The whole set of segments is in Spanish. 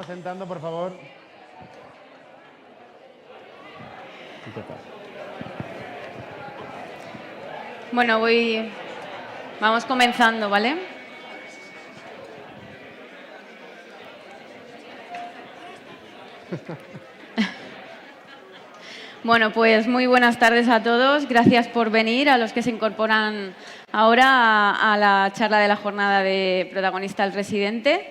sentando, por favor. Bueno, vamos comenzando, ¿vale? Bueno, pues muy buenas tardes a todos. Gracias por venir, a los que se incorporan ahora a la charla de la jornada de Protagonista el Residente,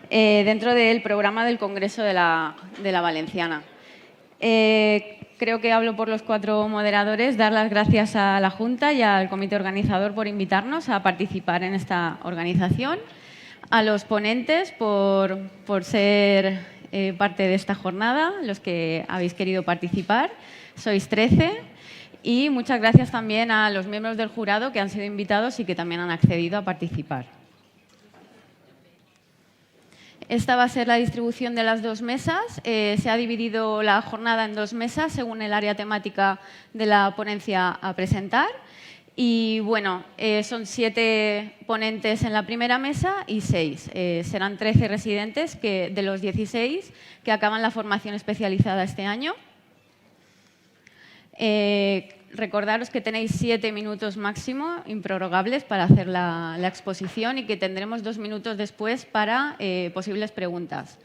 dentro del programa del Congreso de la Valenciana. Creo que hablo por los 4 moderadores. Dar las gracias a la Junta y al comité organizador por invitarnos a participar en esta organización, a los ponentes por ser parte de esta jornada, los que habéis querido participar. Sois 13 y muchas gracias también a los miembros del jurado que han sido invitados y que también han accedido a participar. Esta va a ser la distribución de las 2 mesas. Se ha dividido la jornada en 2 mesas según el área temática de la ponencia a presentar. Y bueno, son 7 ponentes en la primera mesa y 6. Serán 13 residentes de los 16 que acaban la formación especializada este año. Recordaros que tenéis 7 minutos máximo, improrrogables, para hacer la exposición y que tendremos 2 minutos después para posibles preguntas.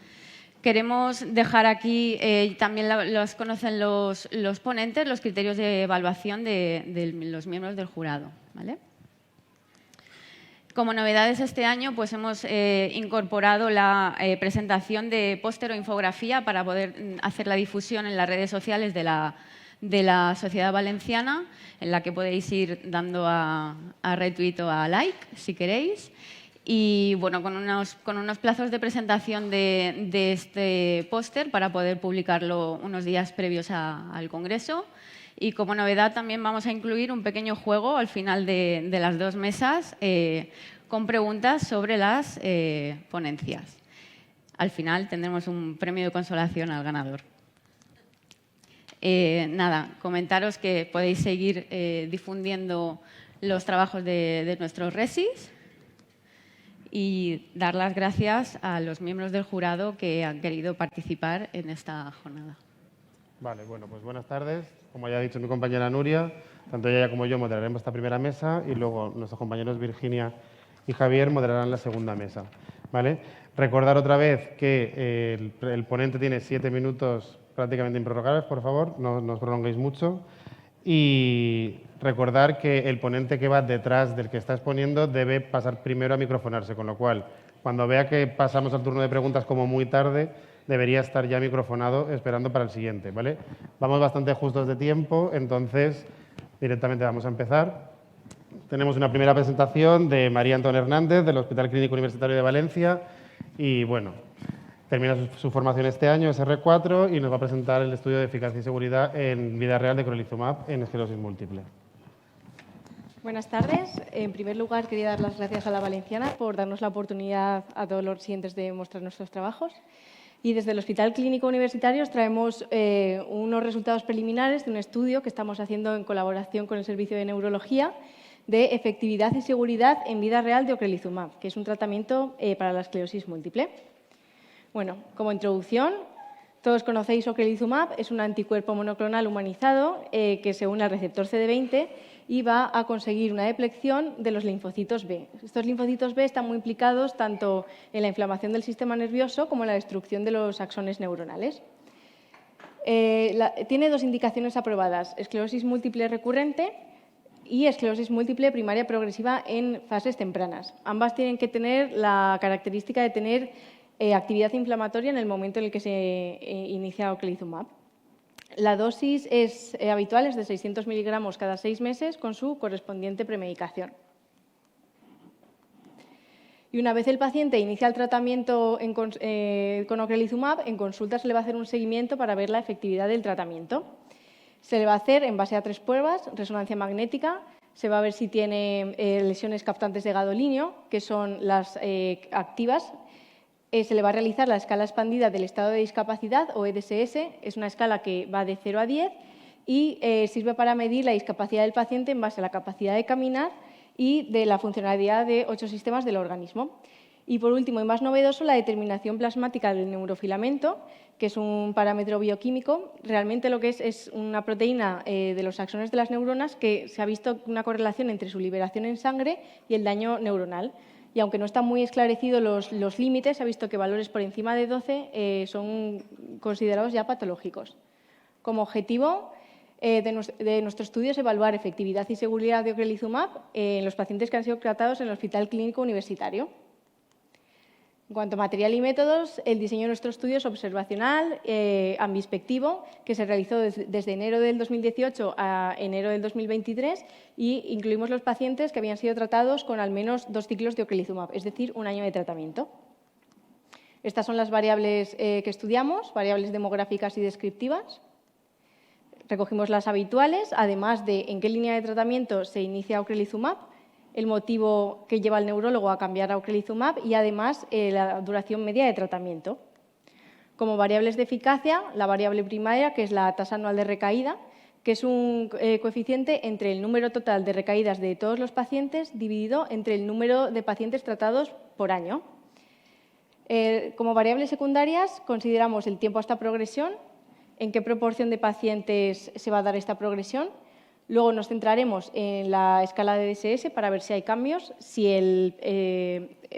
Queremos dejar aquí, también los conocen los ponentes, los criterios de evaluación de los miembros del jurado, ¿vale? Como novedades este año, pues hemos incorporado la presentación de póster o infografía para poder hacer la difusión en las redes sociales de la Sociedad Valenciana, en la que podéis ir dando a retweet o a like, si queréis. Y bueno, con unos plazos de presentación de este póster para poder publicarlo unos días previos al Congreso. Y como novedad también vamos a incluir un pequeño juego al final de las 2 mesas con preguntas sobre las ponencias. Al final tendremos un premio de consolación al ganador. Nada, comentaros que podéis seguir difundiendo los trabajos de nuestros resis y dar las gracias a los miembros del jurado que han querido participar en esta jornada. Vale, bueno, pues buenas tardes. Como ya ha dicho mi compañera Nuria, tanto ella como yo moderaremos esta primera mesa y luego nuestros compañeros Virginia y Javier moderarán la segunda mesa, ¿vale? Recordar otra vez que el ponente tiene 7 minutos prácticamente improrrogables, por favor, no os prolonguéis mucho. Y recordar que el ponente que va detrás del que está exponiendo debe pasar primero a microfonarse, con lo cual, cuando vea que pasamos al turno de preguntas como muy tarde, debería estar ya microfonado esperando para el siguiente, ¿vale? Vamos bastante justos de tiempo, entonces directamente vamos a empezar. Tenemos una primera presentación de María Antón Hernández, del Hospital Clínico Universitario de Valencia, y bueno, termina su formación este año, SR4, y nos va a presentar el estudio de eficacia y seguridad en vida real de ocrelizumab en esclerosis múltiple. Buenas tardes. En primer lugar, quería dar las gracias a la Valenciana por darnos la oportunidad a todos los residentes de mostrar nuestros trabajos. Y desde el Hospital Clínico Universitario os traemos unos resultados preliminares de un estudio que estamos haciendo en colaboración con el Servicio de Neurología de efectividad y seguridad en vida real de ocrelizumab, que es un tratamiento para la esclerosis múltiple. Bueno, como introducción, todos conocéis ocrelizumab, es un anticuerpo monoclonal humanizado que se une al receptor CD20 y va a conseguir una deplección de los linfocitos B. Estos linfocitos B están muy implicados tanto en la inflamación del sistema nervioso como en la destrucción de los axones neuronales. Tiene 2 indicaciones aprobadas, esclerosis múltiple recurrente y esclerosis múltiple primaria progresiva en fases tempranas. Ambas tienen que tener la característica de tener actividad inflamatoria en el momento en el que se inicia ocrelizumab. La dosis habitual es de 600 miligramos cada 6 meses con su correspondiente premedicación. Y una vez el paciente inicia el tratamiento con ocrelizumab, en consulta se le va a hacer un seguimiento para ver la efectividad del tratamiento. Se le va a hacer en base a 3 pruebas, resonancia magnética, se va a ver si tiene lesiones captantes de gadolinio, que son las activas. Se le va a realizar la escala expandida del estado de discapacidad o EDSS, es una escala que va de 0 a 10 y sirve para medir la discapacidad del paciente en base a la capacidad de caminar y de la funcionalidad de 8 sistemas del organismo. Y por último, y más novedoso, la determinación plasmática del neurofilamento, que es un parámetro bioquímico. Realmente lo que es una proteína de los axones de las neuronas que se ha visto una correlación entre su liberación en sangre y el daño neuronal. Y aunque no están muy esclarecidos los límites, se ha visto que valores por encima de 12 son considerados ya patológicos. Como objetivo de nuestro estudio es evaluar efectividad y seguridad de ocrelizumab en los pacientes que han sido tratados en el Hospital Clínico Universitario. En cuanto a material y métodos, el diseño de nuestro estudio es observacional, ambispectivo, que se realizó desde enero del 2018 a enero del 2023 y incluimos los pacientes que habían sido tratados con al menos 2 ciclos de ocrelizumab, es decir, 1 año de tratamiento. Estas son las variables que estudiamos, variables demográficas y descriptivas. Recogimos las habituales, además de en qué línea de tratamiento se inicia ocrelizumab, el motivo que lleva al neurólogo a cambiar a ocrelizumab y, además, la duración media de tratamiento. Como variables de eficacia, la variable primaria, que es la tasa anual de recaída, que es un coeficiente entre el número total de recaídas de todos los pacientes dividido entre el número de pacientes tratados por año. Como variables secundarias, consideramos el tiempo hasta progresión, en qué proporción de pacientes se va a dar esta progresión. Luego nos centraremos en la escala de DSS para ver si hay cambios, si el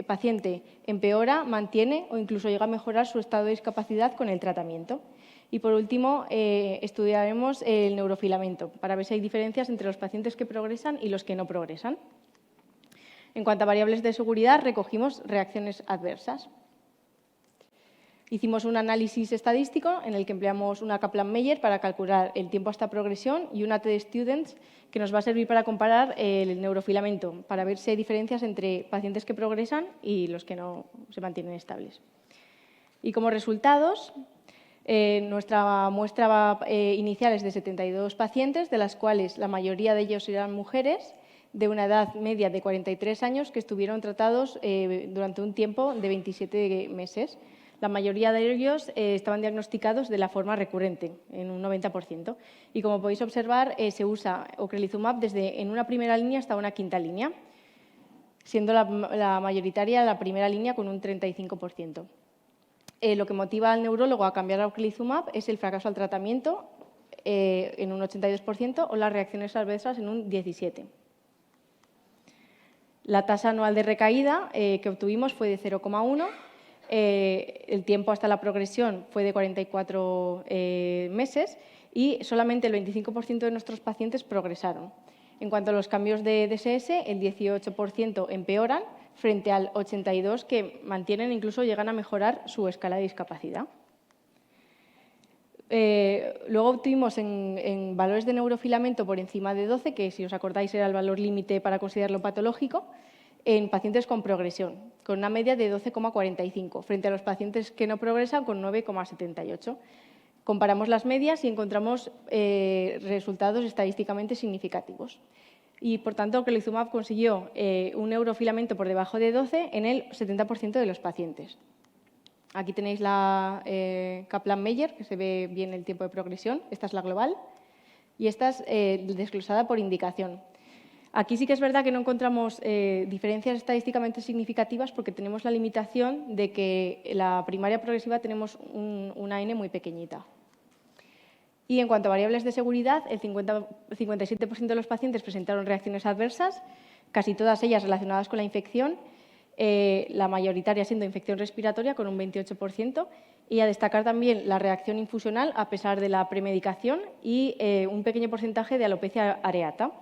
paciente empeora, mantiene o incluso llega a mejorar su estado de discapacidad con el tratamiento. Y, por último, estudiaremos el neurofilamento para ver si hay diferencias entre los pacientes que progresan y los que no progresan. En cuanto a variables de seguridad, recogimos reacciones adversas. Hicimos un análisis estadístico en el que empleamos una Kaplan-Meier para calcular el tiempo hasta progresión y una T-Students que nos va a servir para comparar el neurofilamento, para ver si hay diferencias entre pacientes que progresan y los que no se mantienen estables. Y como resultados, nuestra muestra inicial es de 72 pacientes, de las cuales la mayoría de ellos eran mujeres de una edad media de 43 años que estuvieron tratados durante un tiempo de 27 meses. La mayoría de ellos estaban diagnosticados de la forma recurrente, en un 90%. Y como podéis observar, se usa ocrelizumab desde en una primera línea hasta una quinta línea, siendo la mayoritaria la primera línea con un 35%. Lo que motiva al neurólogo a cambiar a ocrelizumab es el fracaso al tratamiento en un 82% o las reacciones adversas en un 17%. La tasa anual de recaída que obtuvimos fue de 0,1. El tiempo hasta la progresión fue de 44 meses y solamente el 25% de nuestros pacientes progresaron. En cuanto a los cambios de DSS, el 18% empeoran frente al 82% que mantienen e incluso llegan a mejorar su escala de discapacidad. Luego obtuvimos en valores de neurofilamento por encima de 12, que si os acordáis era el valor límite para considerarlo patológico, en pacientes con progresión, con una media de 12,45, frente a los pacientes que no progresan con 9,78. Comparamos las medias y encontramos resultados estadísticamente significativos. Y, por tanto, ocrelizumab consiguió un neurofilamento por debajo de 12 en el 70% de los pacientes. Aquí tenéis la Kaplan-Meier, que se ve bien el tiempo de progresión. Esta es la global y esta es desglosada por indicación. Aquí sí que es verdad que no encontramos diferencias estadísticamente significativas porque tenemos la limitación de que en la primaria progresiva tenemos una N muy pequeñita. Y en cuanto a variables de seguridad, el 57% de los pacientes presentaron reacciones adversas, casi todas ellas relacionadas con la infección, la mayoritaria siendo infección respiratoria con un 28%, y a destacar también la reacción infusional a pesar de la premedicación y un pequeño porcentaje de alopecia areata.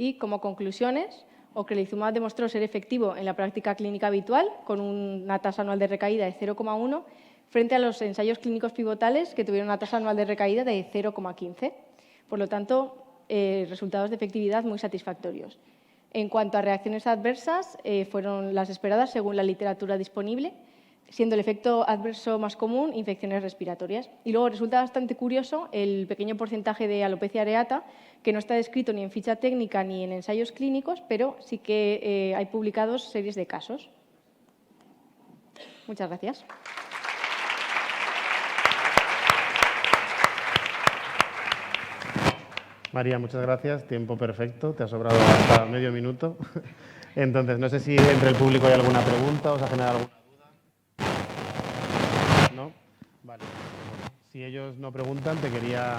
Y como conclusiones, ocrelizumab demostró ser efectivo en la práctica clínica habitual con una tasa anual de recaída de 0,1 frente a los ensayos clínicos pivotales que tuvieron una tasa anual de recaída de 0,15. Por lo tanto, resultados de efectividad muy satisfactorios. En cuanto a reacciones adversas, fueron las esperadas según la literatura disponible, siendo el efecto adverso más común infecciones respiratorias. Y luego resulta bastante curioso el pequeño porcentaje de alopecia areata, que no está descrito ni en ficha técnica ni en ensayos clínicos, pero sí que hay publicados series de casos. Muchas gracias. María, muchas gracias. Tiempo perfecto. Te ha sobrado hasta medio minuto. Entonces, no sé si entre el público hay alguna pregunta, os ha generado alguna duda. ¿No? Vale. Si ellos no preguntan, te quería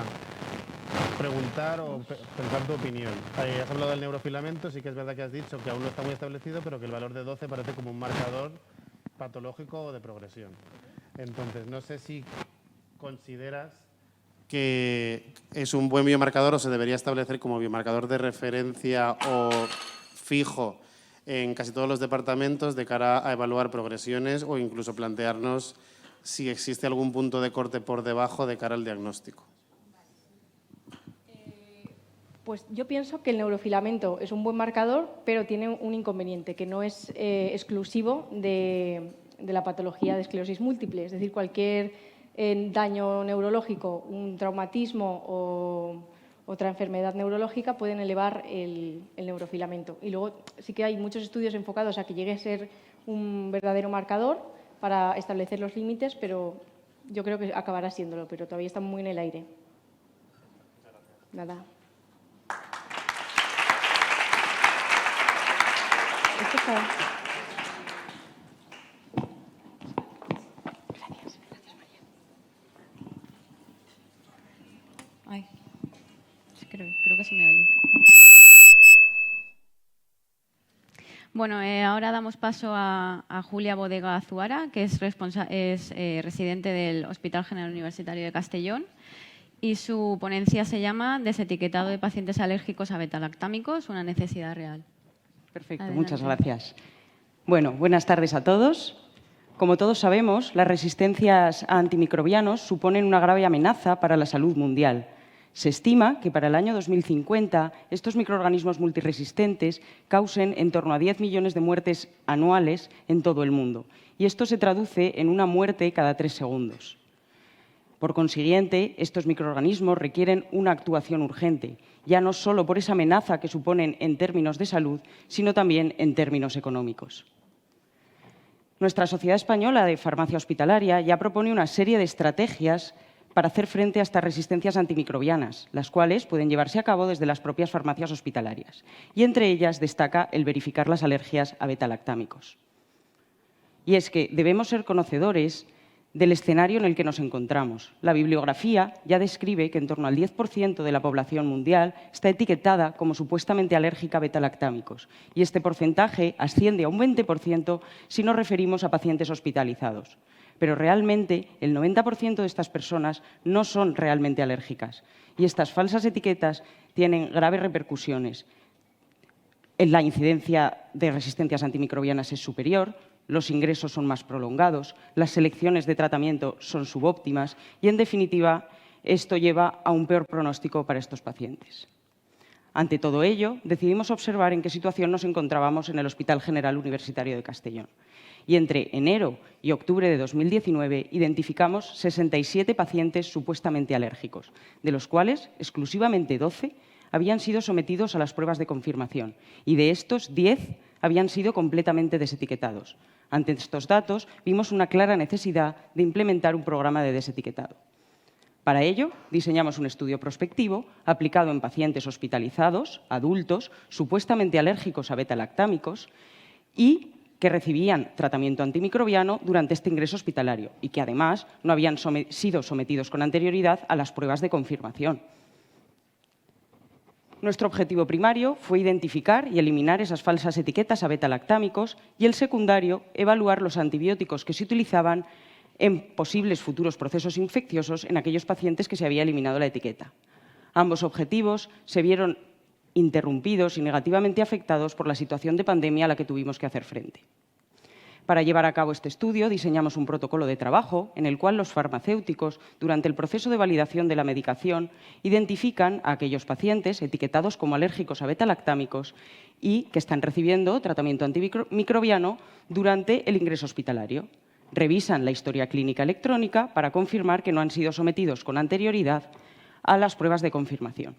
preguntar o pensar tu opinión. Has hablado del neurofilamento, sí que es verdad que has dicho que aún no está muy establecido, pero que el valor de 12 parece como un marcador patológico o de progresión. Entonces, no sé si consideras que es un buen biomarcador o se debería establecer como biomarcador de referencia o fijo en casi todos los departamentos de cara a evaluar progresiones o incluso plantearnos si existe algún punto de corte por debajo de cara al diagnóstico. Pues yo pienso que el neurofilamento es un buen marcador, pero tiene un inconveniente, que no es exclusivo de la patología de esclerosis múltiple. Es decir, cualquier daño neurológico, un traumatismo o otra enfermedad neurológica pueden elevar el neurofilamento. Y luego sí que hay muchos estudios enfocados a que llegue a ser un verdadero marcador para establecer los límites, pero yo creo que acabará siéndolo, pero todavía está muy en el aire. Nada. Gracias, María. Ay, creo que se me oye. Bueno, ahora damos paso a Julia Bodega Azuara, que es residente del Hospital General Universitario de Castellón, y su ponencia se llama Desetiquetado de pacientes alérgicos a betalactámicos, una necesidad real. Perfecto, Adelante. muchas gracias. Bueno, buenas tardes a todos. Como todos sabemos, las resistencias a antimicrobianos suponen una grave amenaza para la salud mundial. Se estima que para el año 2050 estos microorganismos multiresistentes causen en torno a 10 millones de muertes anuales en todo el mundo. Y esto se traduce en una muerte cada 3 segundos. Por consiguiente, estos microorganismos requieren una actuación urgente, ya no solo por esa amenaza que suponen en términos de salud, sino también en términos económicos. Nuestra Sociedad Española de Farmacia Hospitalaria ya propone una serie de estrategias para hacer frente a estas resistencias antimicrobianas, las cuales pueden llevarse a cabo desde las propias farmacias hospitalarias. Y entre ellas destaca el verificar las alergias a betalactámicos. Y es que debemos ser conocedores del escenario en el que nos encontramos. La bibliografía ya describe que en torno al 10% de la población mundial está etiquetada como supuestamente alérgica a betalactámicos, y este porcentaje asciende a un 20% si nos referimos a pacientes hospitalizados. Pero realmente el 90% de estas personas no son realmente alérgicas, y estas falsas etiquetas tienen graves repercusiones. La incidencia de resistencias antimicrobianas es superior, los ingresos son más prolongados, las selecciones de tratamiento son subóptimas y, en definitiva, esto lleva a un peor pronóstico para estos pacientes. Ante todo ello, decidimos observar en qué situación nos encontrábamos en el Hospital General Universitario de Castellón. Y entre enero y octubre de 2019 identificamos 67 pacientes supuestamente alérgicos, de los cuales exclusivamente 12 habían sido sometidos a las pruebas de confirmación y de estos 10 habían sido completamente desetiquetados. Ante estos datos, vimos una clara necesidad de implementar un programa de desetiquetado. Para ello, diseñamos un estudio prospectivo aplicado en pacientes hospitalizados, adultos, supuestamente alérgicos a betalactámicos y que recibían tratamiento antimicrobiano durante este ingreso hospitalario y que, además, no habían sido sometidos con anterioridad a las pruebas de confirmación. Nuestro objetivo primario fue identificar y eliminar esas falsas etiquetas a betalactámicos y el secundario, evaluar los antibióticos que se utilizaban en posibles futuros procesos infecciosos en aquellos pacientes que se había eliminado la etiqueta. Ambos objetivos se vieron interrumpidos y negativamente afectados por la situación de pandemia a la que tuvimos que hacer frente. Para llevar a cabo este estudio, diseñamos un protocolo de trabajo en el cual los farmacéuticos, durante el proceso de validación de la medicación, identifican a aquellos pacientes etiquetados como alérgicos a betalactámicos y que están recibiendo tratamiento antimicrobiano durante el ingreso hospitalario. Revisan la historia clínica electrónica para confirmar que no han sido sometidos con anterioridad a las pruebas de confirmación.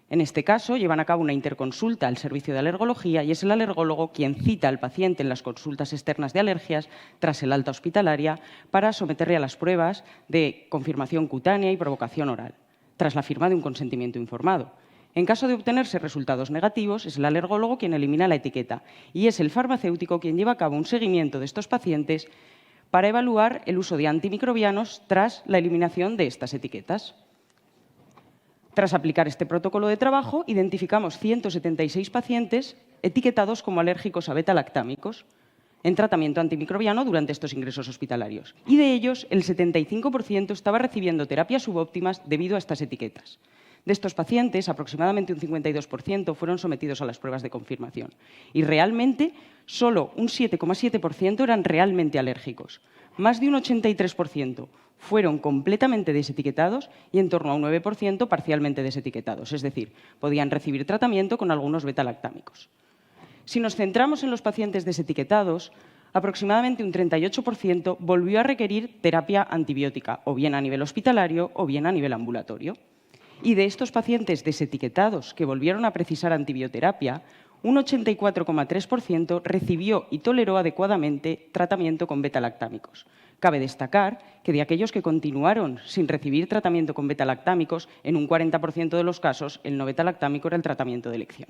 En este caso, llevan a cabo una interconsulta al servicio de alergología y es el alergólogo quien cita al paciente en las consultas externas de alergias tras el alta hospitalaria para someterle a las pruebas de confirmación cutánea y provocación oral, tras la firma de un consentimiento informado. En caso de obtenerse resultados negativos, es el alergólogo quien elimina la etiqueta y es el farmacéutico quien lleva a cabo un seguimiento de estos pacientes para evaluar el uso de antimicrobianos tras la eliminación de estas etiquetas. Tras aplicar este protocolo de trabajo, identificamos 176 pacientes etiquetados como alérgicos a beta-lactámicos en tratamiento antimicrobiano durante estos ingresos hospitalarios. Y de ellos, el 75% estaba recibiendo terapias subóptimas debido a estas etiquetas. De estos pacientes, aproximadamente un 52% fueron sometidos a las pruebas de confirmación. Y realmente, solo un 7,7% eran realmente alérgicos. Más de un 83% fueron completamente desetiquetados y en torno a un 9% parcialmente desetiquetados. Es decir, podían recibir tratamiento con algunos beta-lactámicos. Si nos centramos en los pacientes desetiquetados, aproximadamente un 38% volvió a requerir terapia antibiótica, o bien a nivel hospitalario o bien a nivel ambulatorio. Y de estos pacientes desetiquetados que volvieron a precisar antibioterapia, un 84,3% recibió y toleró adecuadamente tratamiento con beta-lactámicos. Cabe destacar que de aquellos que continuaron sin recibir tratamiento con beta-lactámicos, en un 40% de los casos el no beta-lactámico era el tratamiento de elección.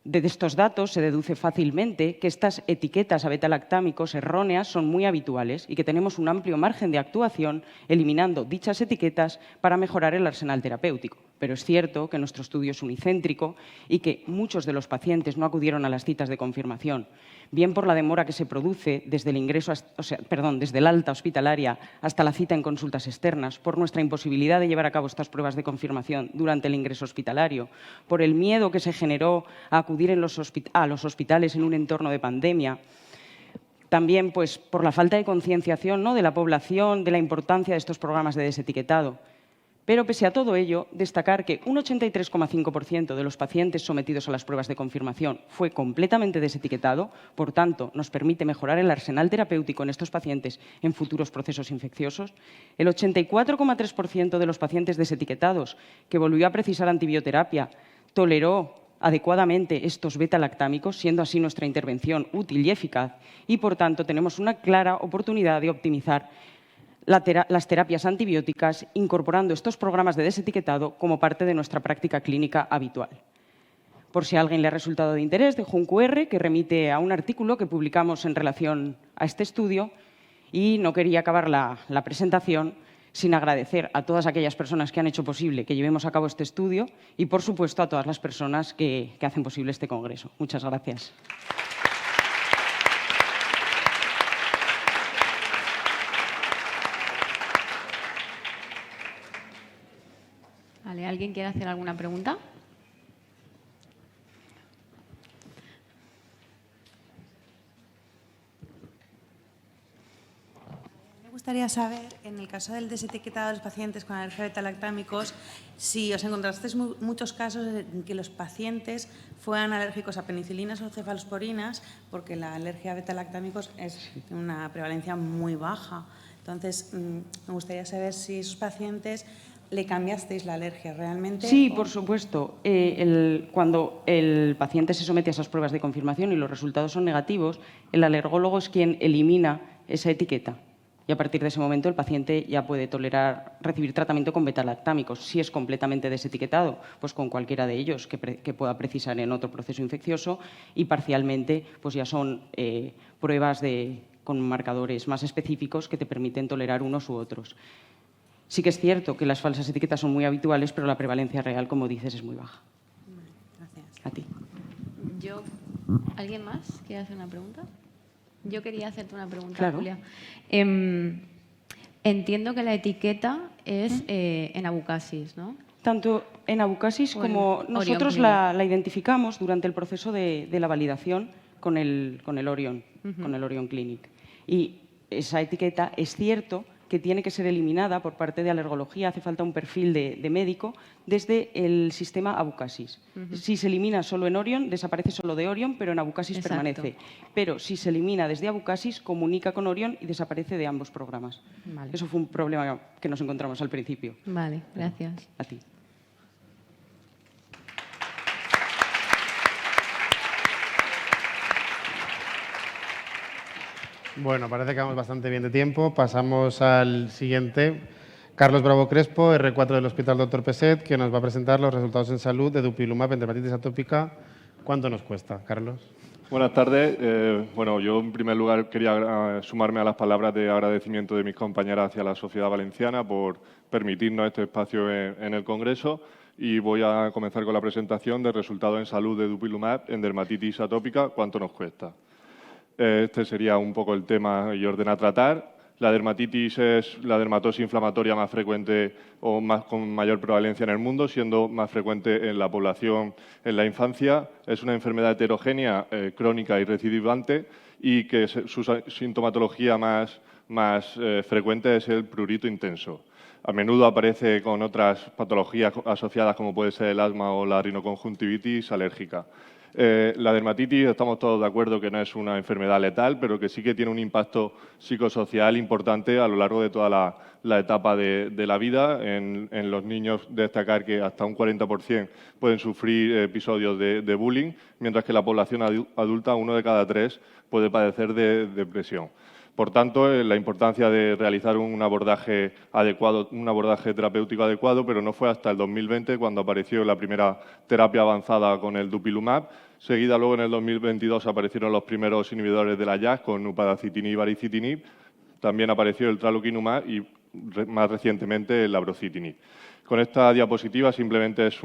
De estos datos se deduce fácilmente que estas etiquetas a beta-lactámicos erróneas son muy habituales y que tenemos un amplio margen de actuación eliminando dichas etiquetas para mejorar el arsenal terapéutico. Pero es cierto que nuestro estudio es unicéntrico y que muchos de los pacientes no acudieron a las citas de confirmación, bien por la demora que se produce desde el ingreso, desde el alta hospitalaria hasta la cita en consultas externas, por nuestra imposibilidad de llevar a cabo estas pruebas de confirmación durante el ingreso hospitalario, por el miedo que se generó a acudir a los hospitales en un entorno de pandemia. También pues, por la falta de concienciación, ¿no?, de la población de la importancia de estos programas de desetiquetado. Pero, pese a todo ello, destacar que un 83,5% de los pacientes sometidos a las pruebas de confirmación fue completamente desetiquetado, por tanto, nos permite mejorar el arsenal terapéutico en estos pacientes en futuros procesos infecciosos. El 84,3% de los pacientes desetiquetados que volvió a precisar antibioterapia toleró adecuadamente estos beta-lactámicos, siendo así nuestra intervención útil y eficaz, y, por tanto, tenemos una clara oportunidad de optimizar las terapias antibióticas, incorporando estos programas de desetiquetado como parte de nuestra práctica clínica habitual. Por si a alguien le ha resultado de interés, dejo un QR que remite a un artículo que publicamos en relación a este estudio y no quería acabar la presentación sin agradecer a todas aquellas personas que han hecho posible que llevemos a cabo este estudio y, por supuesto, a todas las personas que hacen posible este congreso. Muchas gracias. Vale, ¿alguien quiere hacer alguna pregunta? Me gustaría saber, en el caso del desetiquetado de los pacientes con alergia a beta-lactámicos, si os encontrasteis muchos casos en que los pacientes fueran alérgicos a penicilinas o cefalosporinas, porque la alergia a beta-lactámicos es una prevalencia muy baja. Entonces, me gustaría saber si esos pacientes le cambiasteis la alergia realmente. Sí, por supuesto. Cuando el paciente se somete a esas pruebas de confirmación y los resultados son negativos, el alergólogo es quien elimina esa etiqueta. Y a partir de ese momento el paciente ya puede recibir tratamiento con beta-lactámicos. Si es completamente desetiquetado, pues con cualquiera de ellos que pueda precisar en otro proceso infeccioso, y parcialmente pues ya son pruebas con marcadores más específicos que te permiten tolerar unos u otros. Sí que es cierto que las falsas etiquetas son muy habituales, pero la prevalencia real, como dices, es muy baja. Gracias. A ti. ¿Alguien más quiere hacer una pregunta? Yo quería hacerte una pregunta, Claro. Julia. Entiendo que la etiqueta es en abucasis, ¿no? Tanto en abucasis como nosotros la identificamos durante el proceso de la validación con el Orion, con el Orion Clinic. Y esa etiqueta es cierto que tiene que ser eliminada por parte de alergología, hace falta un perfil de médico desde el sistema abucasis. Si se elimina solo en Orion, desaparece solo de Orion, pero en abucasis permanece. Pero si se elimina desde abucasis, comunica con Orion y desaparece de ambos programas. Vale. Eso fue un problema que nos encontramos al principio. Vale, gracias. A ti. Bueno, parece que vamos bastante bien de tiempo. Pasamos al siguiente Carlos Bravo Crespo, R4 del Hospital Dr. Peset, que nos va a presentar los resultados en salud de Dupilumab en dermatitis atópica. ¿Cuánto nos cuesta, Carlos? Buenas tardes. Bueno, yo en primer lugar quería sumarme a las palabras de agradecimiento de mis compañeras hacia la sociedad valenciana por permitirnos este espacio en el Congreso y voy a comenzar con la presentación de resultados en salud de Dupilumab en dermatitis atópica. ¿Cuánto nos cuesta? Este sería un poco el tema y orden a tratar. La dermatitis es la dermatosis inflamatoria más frecuente o con mayor prevalencia en el mundo, siendo más frecuente en la población en la infancia. Es una enfermedad heterogénea, crónica y recidivante y que su sintomatología más frecuente es el prurito intenso. A menudo aparece con otras patologías asociadas como puede ser el asma o la rinoconjuntivitis alérgica. La dermatitis, estamos todos de acuerdo que no es una enfermedad letal, pero que sí que tiene un impacto psicosocial importante a lo largo de toda la etapa de la vida. En los niños, destacar que hasta un 40% pueden sufrir episodios de bullying, mientras que la población adulta, 1 de cada 3, puede padecer de depresión. Por tanto, la importancia de realizar un abordaje adecuado, un abordaje terapéutico adecuado, pero no fue hasta el 2020 cuando apareció la primera terapia avanzada con el Dupilumab. Seguida, luego, en el 2022 aparecieron los primeros inhibidores de la JAK con upadacitinib y baricitinib. También apareció el tralokinumab y, más recientemente, el abrocitinib. Con esta diapositiva simplemente es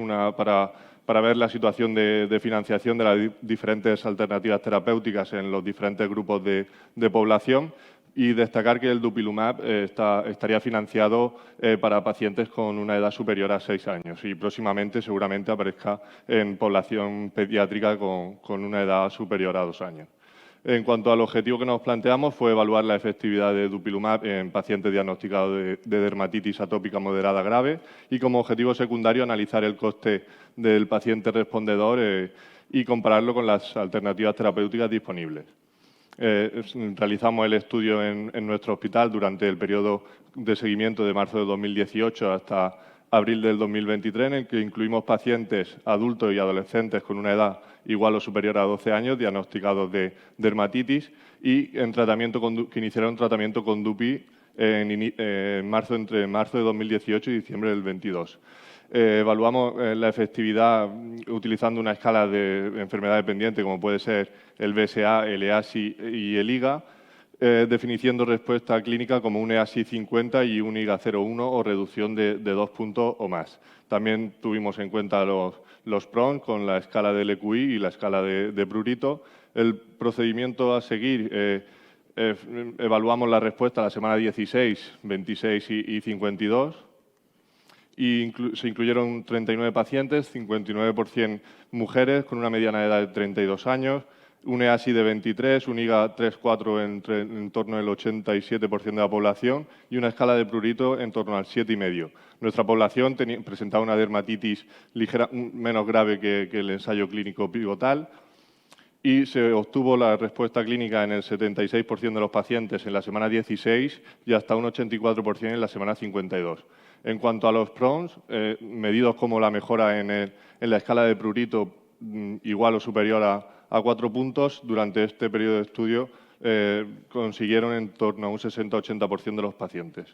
para ver la situación de financiación de las diferentes alternativas terapéuticas en los diferentes grupos de población y destacar que el Dupilumab estaría financiado para pacientes con una edad superior a 6 años y próximamente seguramente aparezca en población pediátrica con una edad superior a 2 años. En cuanto al objetivo que nos planteamos fue evaluar la efectividad de Dupilumab en pacientes diagnosticados de dermatitis atópica moderada grave y como objetivo secundario analizar el coste del paciente respondedor y compararlo con las alternativas terapéuticas disponibles. Realizamos el estudio en nuestro hospital durante el periodo de seguimiento de marzo de 2018 hasta abril del 2023, en el que incluimos pacientes adultos y adolescentes con una edad igual o superior a 12 años diagnosticados de dermatitis y que iniciaron tratamiento con Dupi entre marzo de 2018 y diciembre del 22. Evaluamos la efectividad utilizando una escala de enfermedad dependiente como puede ser el BSA, el EASI y el IGA, definiendo respuesta clínica como un EASI 50 y un IGA 0,1 o reducción de 2 puntos o más. También tuvimos en cuenta los PRON con la escala del EQI y la escala de prurito. El procedimiento a seguir, evaluamos la respuesta a la semana 16, 26 y 52. Y se incluyeron 39 pacientes, 59% mujeres con una mediana de edad de 32 años, un EASI de 23, un IGA 3,4 en torno al 87% de la población y una escala de prurito en torno al 7,5. Nuestra población presentaba una dermatitis ligera, menos grave que el ensayo clínico pivotal y se obtuvo la respuesta clínica en el 76% de los pacientes en la semana 16 y hasta un 84% en la semana 52. En cuanto a los PRONs, medidos como la mejora en la escala de prurito igual o superior a 4 puntos, durante este periodo de estudio consiguieron en torno a un 60-80% de los pacientes.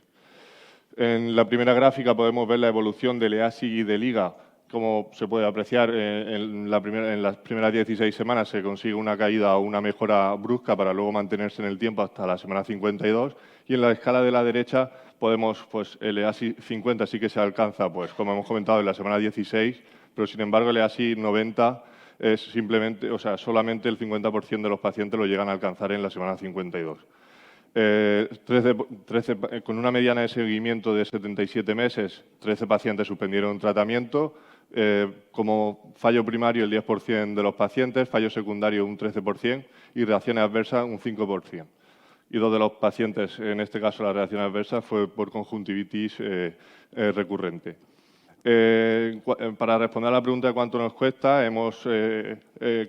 En la primera gráfica podemos ver la evolución del EASI y del IGA. Como se puede apreciar, en las primeras 16 semanas se consigue una caída o una mejora brusca para luego mantenerse en el tiempo hasta la semana 52. Y en la escala de la derecha podemos, el EASI 50 sí que se alcanza, como hemos comentado, en la semana 16, pero sin embargo el EASI 90 es simplemente, solamente el 50% de los pacientes lo llegan a alcanzar en la semana 52. Con una mediana de seguimiento de 77 meses, 13 pacientes suspendieron tratamiento. Como fallo primario, el 10% de los pacientes, fallo secundario, un 13% y reacciones adversas, un 5%. Y 2 de los pacientes, en este caso la reacción adversa, fue por conjuntivitis recurrente. Para responder a la pregunta de cuánto nos cuesta, hemos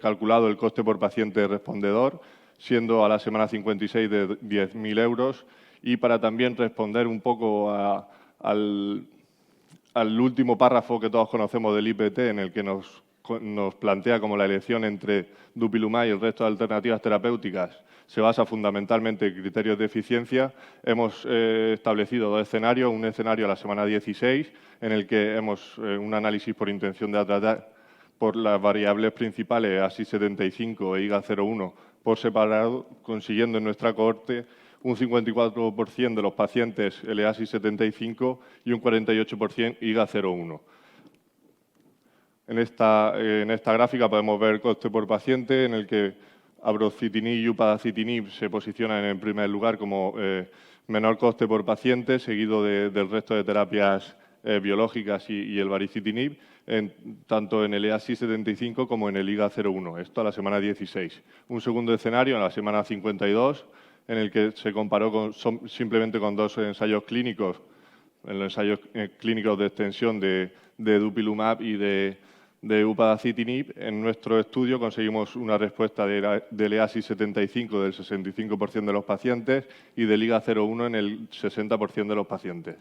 calculado el coste por paciente respondedor, siendo a la semana 56 de 10.000 euros. Y para también responder un poco al último párrafo que todos conocemos del IPT, en el que nos nos plantea como la elección entre dupilumab y el resto de alternativas terapéuticas se basa fundamentalmente en criterios de eficiencia. Hemos establecido dos escenarios, un escenario a la semana 16, en el que hemos un análisis por intención de tratar por las variables principales ASI75 e IGA01 por separado, consiguiendo en nuestra cohorte un 54% de los pacientes el ASI75 y un 48% IGA01. En esta gráfica podemos ver el coste por paciente, en el que abrocitinib y upadacitinib se posicionan en primer lugar como menor coste por paciente, seguido del resto de terapias biológicas y el baricitinib, tanto en el ASI75 como en el IGA01. Esto a la semana 16. Un segundo escenario en la semana 52, en el que se comparó simplemente con dos ensayos clínicos, en los ensayos clínicos de extensión de dupilumab y de upadacitinib. En nuestro estudio conseguimos una respuesta del EASI75 del 65% de los pacientes y del IGA01 en el 60% de los pacientes.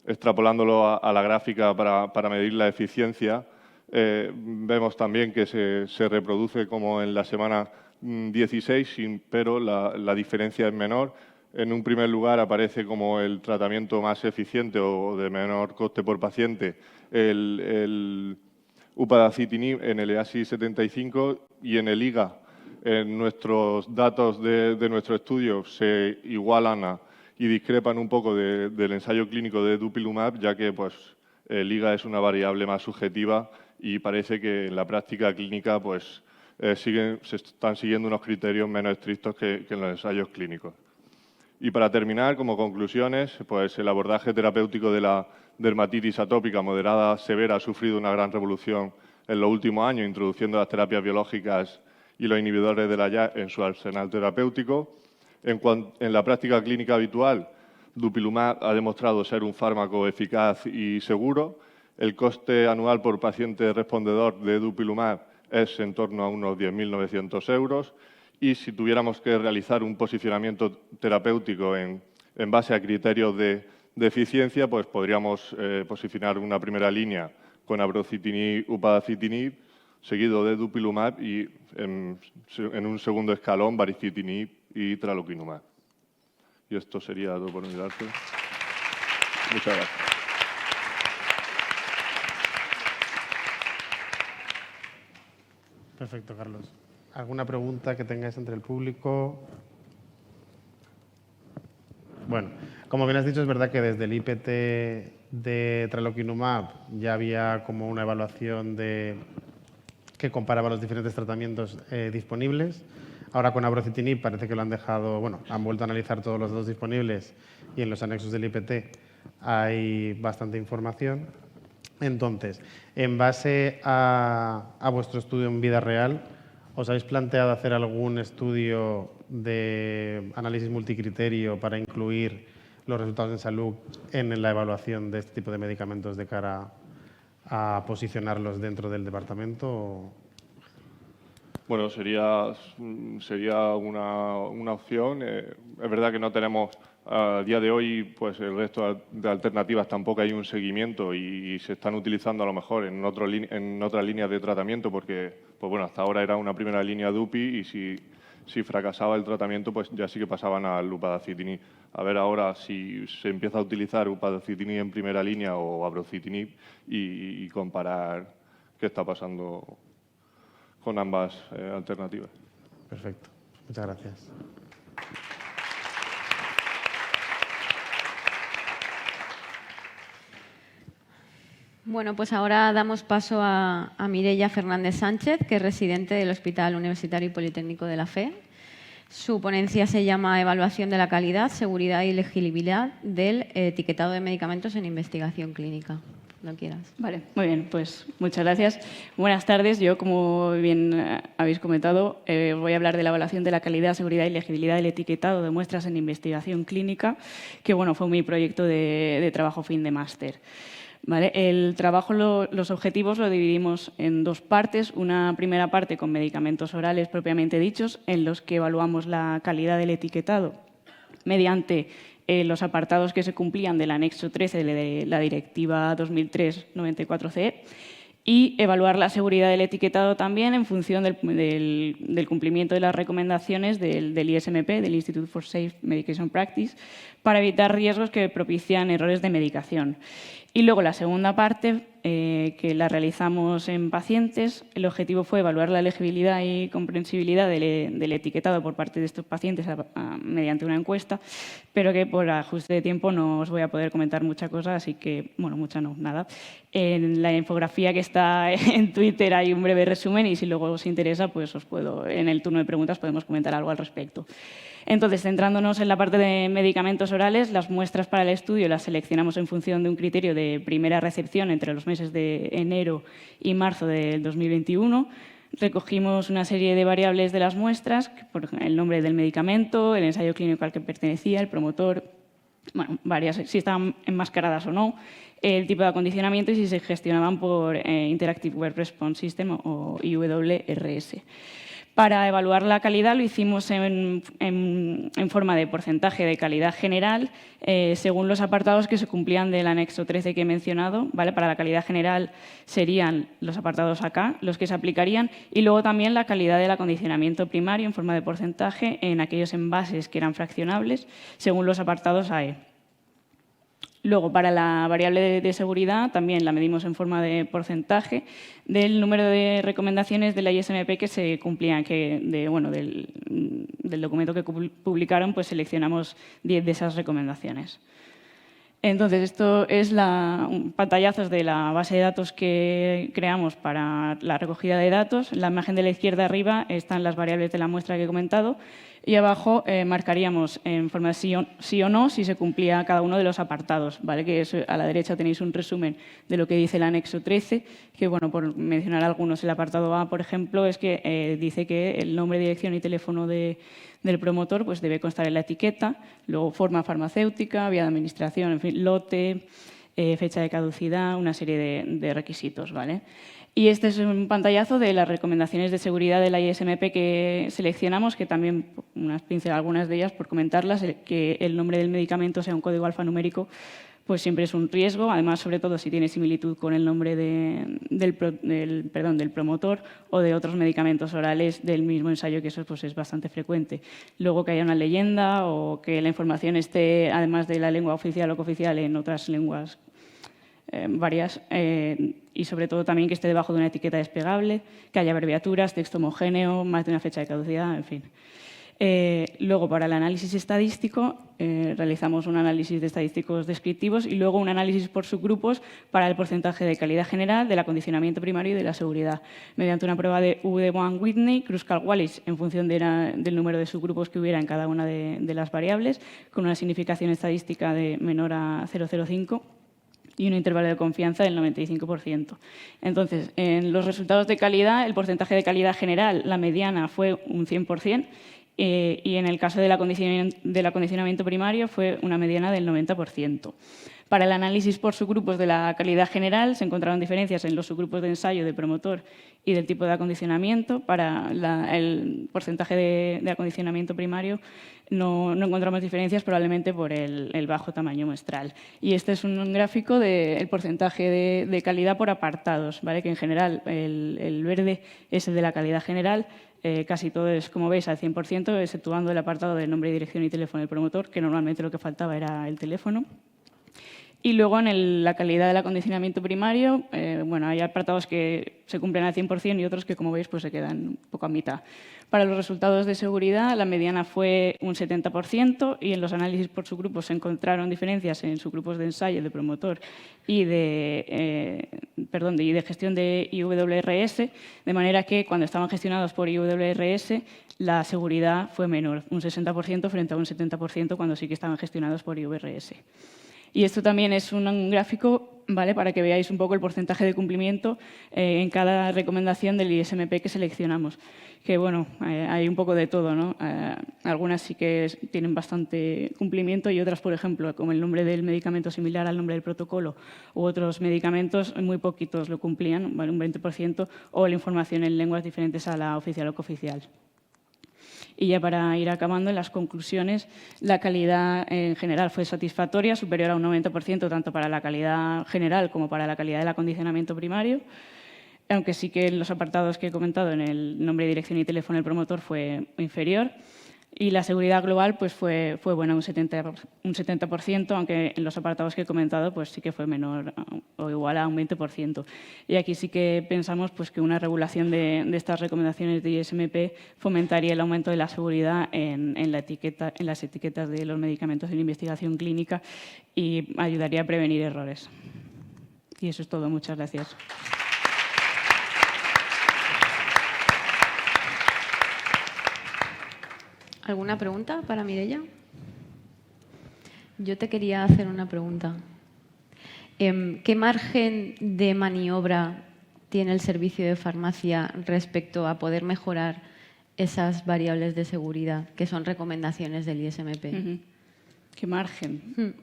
Extrapolándolo a la gráfica para medir la eficiencia, vemos también que se reproduce como en la semana 16, pero la diferencia es menor. En un primer lugar aparece como el tratamiento más eficiente o de menor coste por paciente el upadacitinib en el EASI75 y en el IGA. En nuestros datos de nuestro estudio se igualan y discrepan un poco del ensayo clínico de dupilumab, ya que pues, el IGA es una variable más subjetiva y parece que en la práctica clínica pues, se están siguiendo unos criterios menos estrictos que en los ensayos clínicos. Y para terminar, como conclusiones, pues el abordaje terapéutico de la dermatitis atópica moderada severa ha sufrido una gran revolución en los últimos años, introduciendo las terapias biológicas y los inhibidores de la JAK en su arsenal terapéutico. En la práctica clínica habitual, dupilumab ha demostrado ser un fármaco eficaz y seguro. El coste anual por paciente respondedor de dupilumab es en torno a unos 10.900 euros. Y si tuviéramos que realizar un posicionamiento terapéutico en base a criterios de eficiencia, pues podríamos posicionar una primera línea con abrocitinib, upadacitinib, seguido de dupilumab y en un segundo escalón baricitinib y tralokinumab. Y esto sería todo por mi parte. Muchas gracias. Perfecto, Carlos. ¿Alguna pregunta que tengáis entre el público? Bueno, como bien has dicho, es verdad que desde el IPT de tralokinumab ya había como una evaluación que comparaba los diferentes tratamientos disponibles. Ahora con abrocitinib parece que lo han dejado, bueno, han vuelto a analizar todos los datos disponibles y en los anexos del IPT hay bastante información. Entonces, en base a vuestro estudio en vida real, ¿os habéis planteado hacer algún estudio de análisis multicriterio para incluir los resultados en salud en la evaluación de este tipo de medicamentos de cara a posicionarlos dentro del departamento? Bueno, sería una opción. Es verdad que no tenemos a día de hoy pues el resto de alternativas, tampoco hay un seguimiento y se están utilizando a lo mejor en otras líneas de tratamiento porque pues bueno, hasta ahora era una primera línea DUPI y si fracasaba el tratamiento pues ya sí que pasaban al upadacitinib. A ver ahora si se empieza a utilizar upadacitinib en primera línea o abrocitinib y comparar qué está pasando con ambas alternativas. Perfecto. Muchas gracias. Bueno, pues ahora damos paso a Mireia Fernández Sánchez, que es residente del Hospital Universitario y Politécnico de la FE. Su ponencia se llama Evaluación de la calidad, seguridad y legibilidad del etiquetado de medicamentos en investigación clínica. Cuando quieras. Vale, muy bien, pues muchas gracias. Buenas tardes. Yo, como bien habéis comentado, voy a hablar de la evaluación de la calidad, seguridad y legibilidad del etiquetado de muestras en investigación clínica, que bueno, fue mi proyecto de trabajo fin de máster. ¿Vale? El trabajo, los objetivos lo dividimos en dos partes. Una primera parte con medicamentos orales propiamente dichos, en los que evaluamos la calidad del etiquetado mediante los apartados que se cumplían del anexo 13 de la Directiva 2003/94/CE y evaluar la seguridad del etiquetado también en función del cumplimiento de las recomendaciones del ISMP, del Institute for Safe Medication Practice, para evitar riesgos que propician errores de medicación. Y luego la segunda parte, que la realizamos en pacientes, el objetivo fue evaluar la legibilidad y comprensibilidad del etiquetado por parte de estos pacientes mediante una encuesta, pero que por ajuste de tiempo no os voy a poder comentar mucha cosa, así que, bueno, mucha no, nada. En la infografía que está en Twitter hay un breve resumen y si luego os interesa, pues en el turno de preguntas podemos comentar algo al respecto. Entonces, centrándonos en la parte de medicamentos orales, las muestras para el estudio las seleccionamos en función de un criterio de primera recepción entre los meses de enero y marzo del 2021. Recogimos una serie de variables de las muestras, por el nombre del medicamento, el ensayo clínico al que pertenecía, el promotor, bueno, varias, si estaban enmascaradas o no, el tipo de acondicionamiento y si se gestionaban por Interactive Web Response System o IWRS. Para evaluar la calidad lo hicimos en forma de porcentaje de calidad general según los apartados que se cumplían del anexo 13 que he mencionado. ¿Vale? Para la calidad general serían los apartados acá, los que se aplicarían, y luego también la calidad del acondicionamiento primario en forma de porcentaje en aquellos envases que eran fraccionables según los apartados AE. Luego, para la variable de seguridad, también la medimos en forma de porcentaje del número de recomendaciones de la ISMP que se cumplían, del documento que publicaron, pues seleccionamos 10 de esas recomendaciones. Entonces, esto es pantallazos de la base de datos que creamos para la recogida de datos. En la imagen de la izquierda arriba están las variables de la muestra que he comentado y abajo marcaríamos en forma de sí o no si se cumplía cada uno de los apartados. ¿Vale? Que a la derecha tenéis un resumen de lo que dice el anexo 13, que, bueno, por mencionar algunos, el apartado A, por ejemplo, es que dice que el nombre, dirección y teléfono del promotor pues debe constar en la etiqueta, luego forma farmacéutica, vía de administración, en fin, lote, fecha de caducidad, una serie de requisitos, ¿vale? Y este es un pantallazo de las recomendaciones de seguridad de la ISMP que seleccionamos, que también, algunas de ellas, por comentarlas, que el nombre del medicamento sea un código alfanumérico, pues siempre es un riesgo, además, sobre todo, si tiene similitud con el nombre del promotor o de otros medicamentos orales del mismo ensayo, que eso pues, es bastante frecuente. Luego, que haya una leyenda o que la información esté, además de la lengua oficial o cooficial, en otras lenguas varias, y sobre todo también que esté debajo de una etiqueta desplegable, que haya abreviaturas, texto homogéneo, más de una fecha de caducidad, en fin. Luego, para el análisis estadístico, realizamos un análisis de estadísticos descriptivos y luego un análisis por subgrupos para el porcentaje de calidad general, del acondicionamiento primario y de la seguridad, mediante una prueba de VD1-Whitney, Kruskal-Wallis, en función del número de subgrupos que hubiera en cada una de las variables, con una significación estadística de menor a 0,05 y un intervalo de confianza del 95%. Entonces, en los resultados de calidad, el porcentaje de calidad general, la mediana fue un 100%, y en el caso del acondicionamiento primario fue una mediana del 90%. Para el análisis por subgrupos de la calidad general se encontraron diferencias en los subgrupos de ensayo, de promotor y del tipo de acondicionamiento. Para el porcentaje de acondicionamiento primario no encontramos diferencias, probablemente por el bajo tamaño muestral. Y este es un gráfico del porcentaje de calidad por apartados, ¿vale? Que en general el verde es el de la calidad general. Casi todo es, como veis, al 100%, exceptuando el apartado de nombre, dirección y teléfono del promotor, que normalmente lo que faltaba era el teléfono. Y luego, en la calidad del acondicionamiento primario, hay apartados que se cumplen al 100% y otros que, como veis, pues se quedan un poco a mitad. Para los resultados de seguridad, la mediana fue un 70% y en los análisis por subgrupos se encontraron diferencias en subgrupos de ensayo, de promotor y de gestión de IWRS, de manera que cuando estaban gestionados por IWRS, la seguridad fue menor, un 60% frente a un 70% cuando sí que estaban gestionados por IWRS. Y esto también es un gráfico, ¿vale?, para que veáis un poco el porcentaje de cumplimiento en cada recomendación del ISMP que seleccionamos. Que, hay un poco de todo, ¿no? Algunas sí que tienen bastante cumplimiento y otras, por ejemplo, como el nombre del medicamento similar al nombre del protocolo u otros medicamentos, muy poquitos lo cumplían, ¿vale?, un 20%, o la información en lenguas diferentes a la oficial o cooficial. Y ya para ir acabando, en las conclusiones, la calidad en general fue satisfactoria, superior a un 90%, tanto para la calidad general como para la calidad del acondicionamiento primario. aunque sí que en los apartados que he comentado, en el nombre, dirección y teléfono del promotor fue inferior. Y la seguridad global pues fue buena, un 70%, aunque en los apartados que he comentado pues sí que fue menor o igual a un 20%. Y aquí sí que pensamos pues, que una regulación de estas recomendaciones de ISMP fomentaría el aumento de la seguridad en las etiquetas de los medicamentos en investigación clínica y ayudaría a prevenir errores. Y eso es todo. Muchas gracias. ¿Alguna pregunta para Mireia? Yo te quería hacer una pregunta. ¿Qué margen de maniobra tiene el servicio de farmacia respecto a poder mejorar esas variables de seguridad, que son recomendaciones del ISMP? ¿Qué margen?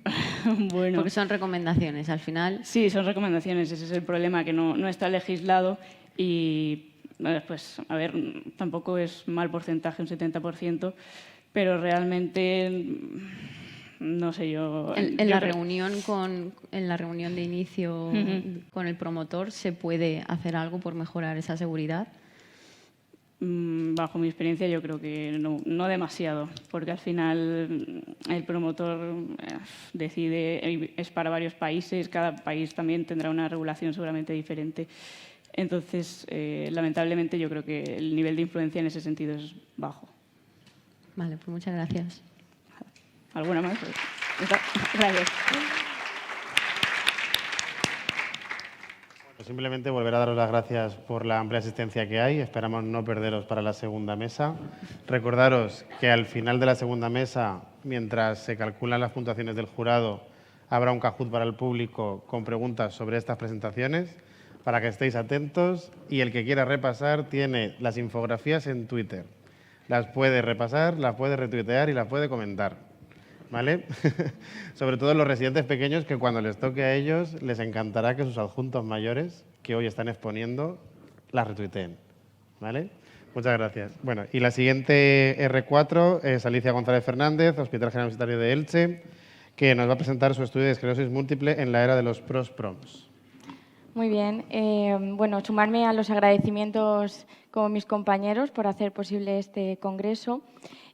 Bueno. Porque son recomendaciones, al final. Sí, son recomendaciones. Ese es el problema, que no está legislado y, pues, a ver, tampoco es mal porcentaje, un 70%, pero realmente, no sé yo... En la reunión de inicio con el promotor, ¿se puede hacer algo por mejorar esa seguridad? Bajo mi experiencia yo creo que no demasiado, porque al final el promotor decide, es para varios países, cada país también tendrá una regulación seguramente diferente. Entonces, lamentablemente yo creo que el nivel de influencia en ese sentido es bajo. Vale, pues muchas gracias. ¿Alguna más? Gracias. Simplemente volver a daros las gracias por la amplia asistencia que hay. Esperamos no perderos para la segunda mesa. Recordaros que al final de la segunda mesa, mientras se calculan las puntuaciones del jurado, habrá un Kahoot para el público con preguntas sobre estas presentaciones para que estéis atentos, y el que quiera repasar tiene las infografías en Twitter. Las puede repasar, las puede retuitear y las puede comentar, ¿vale? Sobre todo los residentes pequeños, que cuando les toque a ellos les encantará que sus adjuntos mayores, que hoy están exponiendo, las retuiteen, ¿vale? Muchas gracias. Bueno, y la siguiente R4 es Alicia González Fernández, Hospital General Universitario de Elche, que nos va a presentar su estudio de esclerosis múltiple en la era de los pros-proms. Muy bien. Bueno, sumarme a los agradecimientos con mis compañeros por hacer posible este congreso.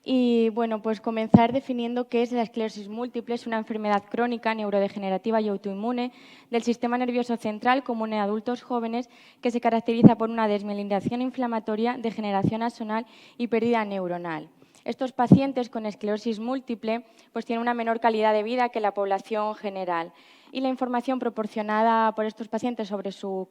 Y bueno, pues comenzar definiendo qué es la esclerosis múltiple. Es una enfermedad crónica, neurodegenerativa y autoinmune del sistema nervioso central común en adultos jóvenes, que se caracteriza por una desmielinación inflamatoria, degeneración axonal y pérdida neuronal. Estos pacientes con esclerosis múltiple pues tienen una menor calidad de vida que la población general. Y la información proporcionada por estos pacientes sobre su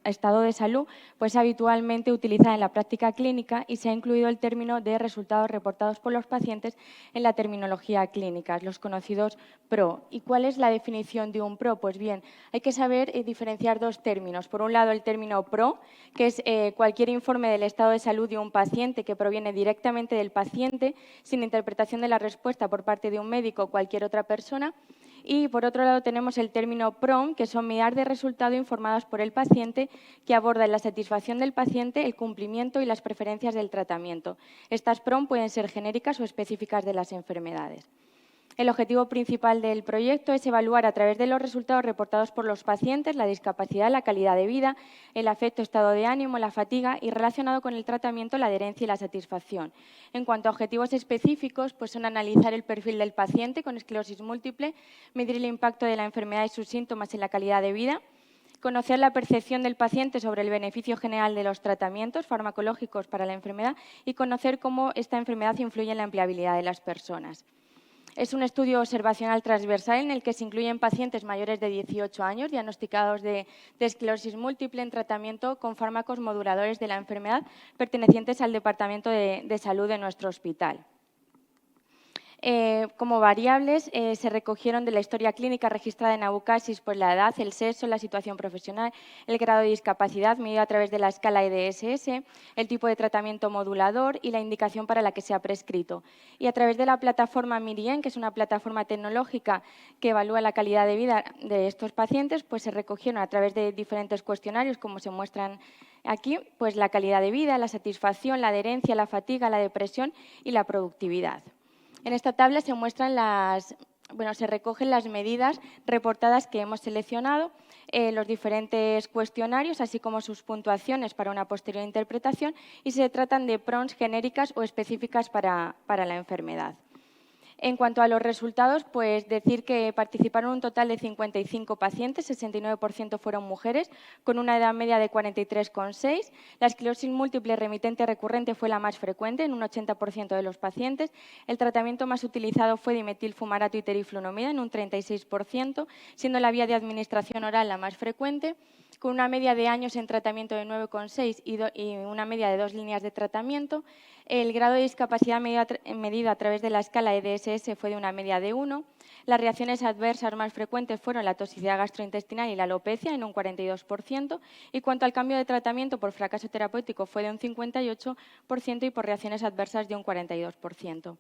estado de salud pues es habitualmente utilizada en la práctica clínica, y se ha incluido el término de resultados reportados por los pacientes en la terminología clínica, los conocidos PRO. ¿Y cuál es la definición de un PRO? Pues bien, hay que saber diferenciar dos términos. Por un lado, el término PRO, que es cualquier informe del estado de salud de un paciente que proviene directamente del paciente, sin interpretación de la respuesta por parte de un médico o cualquier otra persona. Y, por otro lado, tenemos el término PROM, que son unidades de resultado informados por el paciente, que abordan la satisfacción del paciente, el cumplimiento y las preferencias del tratamiento. Estas PROM pueden ser genéricas o específicas de las enfermedades. El objetivo principal del proyecto es evaluar a través de los resultados reportados por los pacientes la discapacidad, la calidad de vida, el afecto, estado de ánimo, la fatiga, y relacionado con el tratamiento, la adherencia y la satisfacción. En cuanto a objetivos específicos, pues son analizar el perfil del paciente con esclerosis múltiple, medir el impacto de la enfermedad y sus síntomas en la calidad de vida, conocer la percepción del paciente sobre el beneficio general de los tratamientos farmacológicos para la enfermedad y conocer cómo esta enfermedad influye en la empleabilidad de las personas. Es un estudio observacional transversal en el que se incluyen pacientes mayores de 18 años diagnosticados de esclerosis múltiple en tratamiento con fármacos moduladores de la enfermedad pertenecientes al Departamento de Salud de nuestro hospital. Como variables se recogieron de la historia clínica registrada en Abucasis pues la edad, el sexo, la situación profesional, el grado de discapacidad medido a través de la escala EDSS, el tipo de tratamiento modulador y la indicación para la que se ha prescrito. Y a través de la plataforma Mirien, que es una plataforma tecnológica que evalúa la calidad de vida de estos pacientes, pues se recogieron a través de diferentes cuestionarios, como se muestran aquí, pues la calidad de vida, la satisfacción, la adherencia, la fatiga, la depresión y la productividad. En esta tabla se muestran se recogen las medidas reportadas que hemos seleccionado. los diferentes cuestionarios, así como sus puntuaciones para una posterior interpretación, y se tratan de PRONs genéricas o específicas para la enfermedad. En cuanto a los resultados, pues decir que participaron un total de 55 pacientes, 69% fueron mujeres, con una edad media de 43,6. La esclerosis múltiple remitente recurrente fue la más frecuente, en un 80% de los pacientes. El tratamiento más utilizado fue dimetilfumarato y teriflunomida, en un 36%, siendo la vía de administración oral la más frecuente, con una media de años en tratamiento de 9,6 y una media de 2 líneas de tratamiento. El grado de discapacidad medido a través de la escala EDSS fue de una media de 1. Las reacciones adversas más frecuentes fueron la toxicidad gastrointestinal y la alopecia, en un 42%. Y cuanto al cambio de tratamiento por fracaso terapéutico, fue de un 58% y por reacciones adversas de un 42%.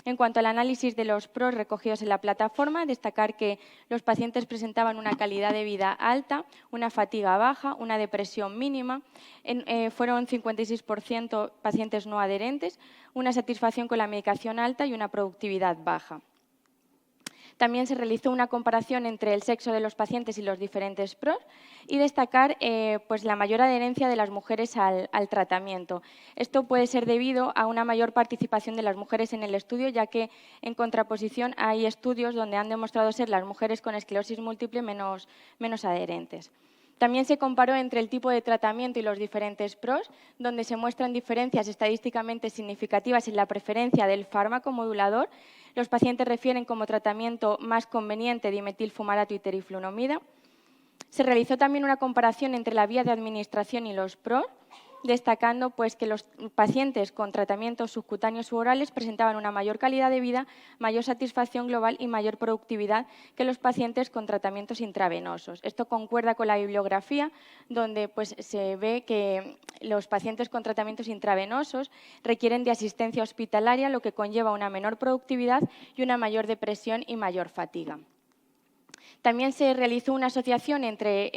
En cuanto al análisis de los PROs recogidos en la plataforma, destacar que los pacientes presentaban una calidad de vida alta, una fatiga baja, una depresión mínima, fueron 56% pacientes no adherentes, una satisfacción con la medicación alta y una productividad baja. También se realizó una comparación entre el sexo de los pacientes y los diferentes PROs y destacar pues la mayor adherencia de las mujeres al tratamiento. Esto puede ser debido a una mayor participación de las mujeres en el estudio, ya que en contraposición hay estudios donde han demostrado ser las mujeres con esclerosis múltiple menos adherentes. También se comparó entre el tipo de tratamiento y los diferentes PROs, donde se muestran diferencias estadísticamente significativas en la preferencia del fármaco modulador. Los pacientes refieren como tratamiento más conveniente dimetilfumarato y teriflunomida. Se realizó también una comparación entre la vía de administración y los PROs, destacando pues, que los pacientes con tratamientos subcutáneos u orales presentaban una mayor calidad de vida, mayor satisfacción global y mayor productividad que los pacientes con tratamientos intravenosos. Esto concuerda con la bibliografía, donde pues, se ve que los pacientes con tratamientos intravenosos requieren de asistencia hospitalaria, lo que conlleva una menor productividad y una mayor depresión y mayor fatiga. También se realizó una asociación entre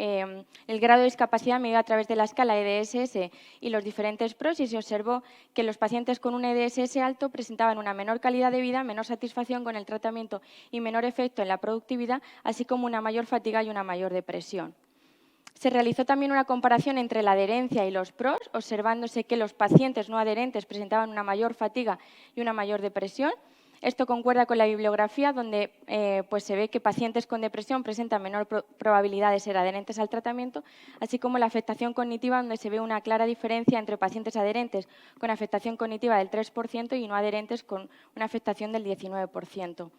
el grado de discapacidad medido a través de la escala EDSS y los diferentes PROs y se observó que los pacientes con un EDSS alto presentaban una menor calidad de vida, menor satisfacción con el tratamiento y menor efecto en la productividad, así como una mayor fatiga y una mayor depresión. Se realizó también una comparación entre la adherencia y los PROs, observándose que los pacientes no adherentes presentaban una mayor fatiga y una mayor depresión. Esto concuerda con la bibliografía, donde pues se ve que pacientes con depresión presentan menor probabilidad de ser adherentes al tratamiento, así como la afectación cognitiva, donde se ve una clara diferencia entre pacientes adherentes con afectación cognitiva del 3% y no adherentes con una afectación del 19%.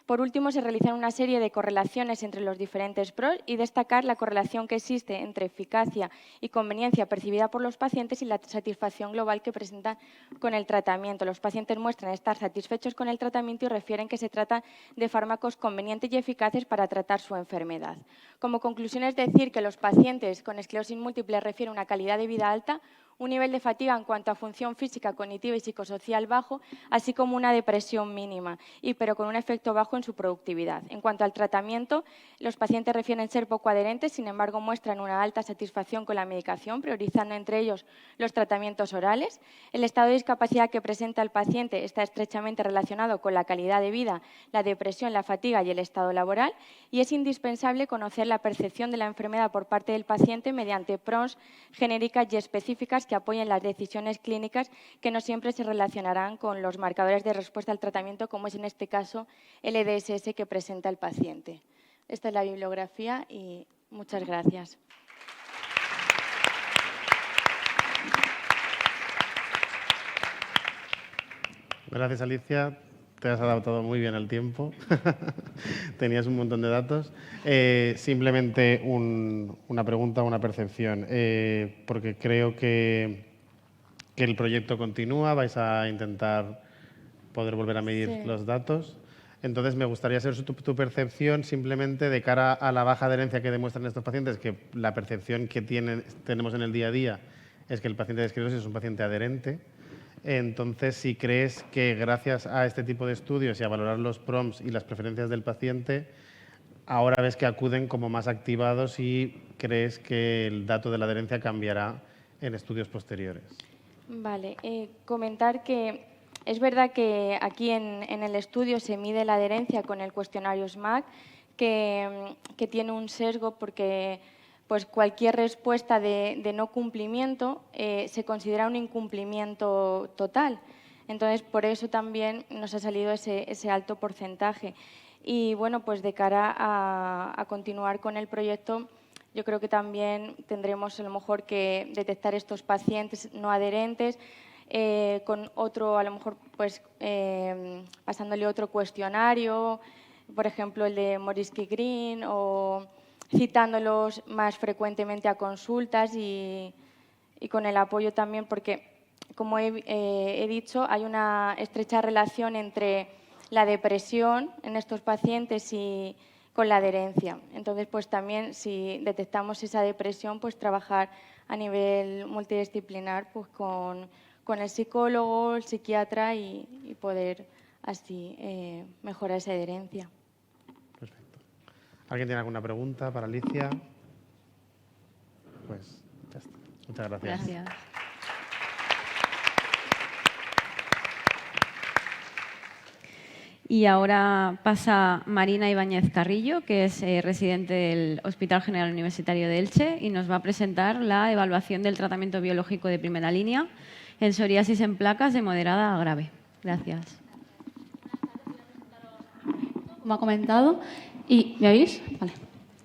Por último, se realizaron una serie de correlaciones entre los diferentes PROs y destacar la correlación que existe entre eficacia y conveniencia percibida por los pacientes y la satisfacción global que presentan con el tratamiento. Los pacientes muestran estar satisfechos con el tratamiento y refieren que se trata de fármacos convenientes y eficaces para tratar su enfermedad. Como conclusión es decir que los pacientes con esclerosis múltiple refieren una calidad de vida alta, un nivel de fatiga en cuanto a función física, cognitiva y psicosocial bajo, así como una depresión mínima, pero con un efecto bajo en su productividad. En cuanto al tratamiento, los pacientes refieren ser poco adherentes, sin embargo muestran una alta satisfacción con la medicación, priorizando entre ellos los tratamientos orales. El estado de discapacidad que presenta el paciente está estrechamente relacionado con la calidad de vida, la depresión, la fatiga y el estado laboral, y es indispensable conocer la percepción de la enfermedad por parte del paciente mediante PROs genéricas y específicas que apoyen las decisiones clínicas, que no siempre se relacionarán con los marcadores de respuesta al tratamiento, como es en este caso el EDSS que presenta el paciente. Esta es la bibliografía y muchas gracias. Gracias, Alicia. Te has adaptado muy bien al tiempo. Tenías un montón de datos. Simplemente una pregunta, una percepción, porque creo que el proyecto continúa, vais a intentar poder volver a medir los datos. Entonces, me gustaría saber tu percepción simplemente de cara a la baja adherencia que demuestran estos pacientes, que la percepción que tenemos en el día a día es que el paciente de esclerosis es un paciente adherente. Entonces, si crees que gracias a este tipo de estudios y a valorar los PROMs y las preferencias del paciente, ahora ves que acuden como más activados y crees que el dato de la adherencia cambiará en estudios posteriores. Vale, comentar que es verdad que aquí en el estudio se mide la adherencia con el cuestionario SMAC, que tiene un sesgo porque pues cualquier respuesta de no cumplimiento se considera un incumplimiento total. Entonces, por eso también nos ha salido ese alto porcentaje. Y, bueno, pues de cara a continuar con el proyecto, yo creo que también tendremos a lo mejor que detectar estos pacientes no adherentes con otro, a lo mejor, pues pasándole otro cuestionario, por ejemplo, el de Morisky-Green, o citándolos más frecuentemente a consultas y con el apoyo también, porque, como he dicho, hay una estrecha relación entre la depresión en estos pacientes y con la adherencia. Entonces, pues también si detectamos esa depresión, pues trabajar a nivel multidisciplinar pues con el psicólogo, el psiquiatra y poder así mejorar esa adherencia. Perfecto. ¿Alguien tiene alguna pregunta para Alicia? Pues ya está. Muchas gracias. Gracias. Y ahora pasa Marina Ibáñez Carrillo, que es residente del Hospital General Universitario de Elche, y nos va a presentar la evaluación del tratamiento biológico de primera línea en psoriasis en placas de moderada a grave. Gracias. Como ha comentado. ¿Me oís? Vale.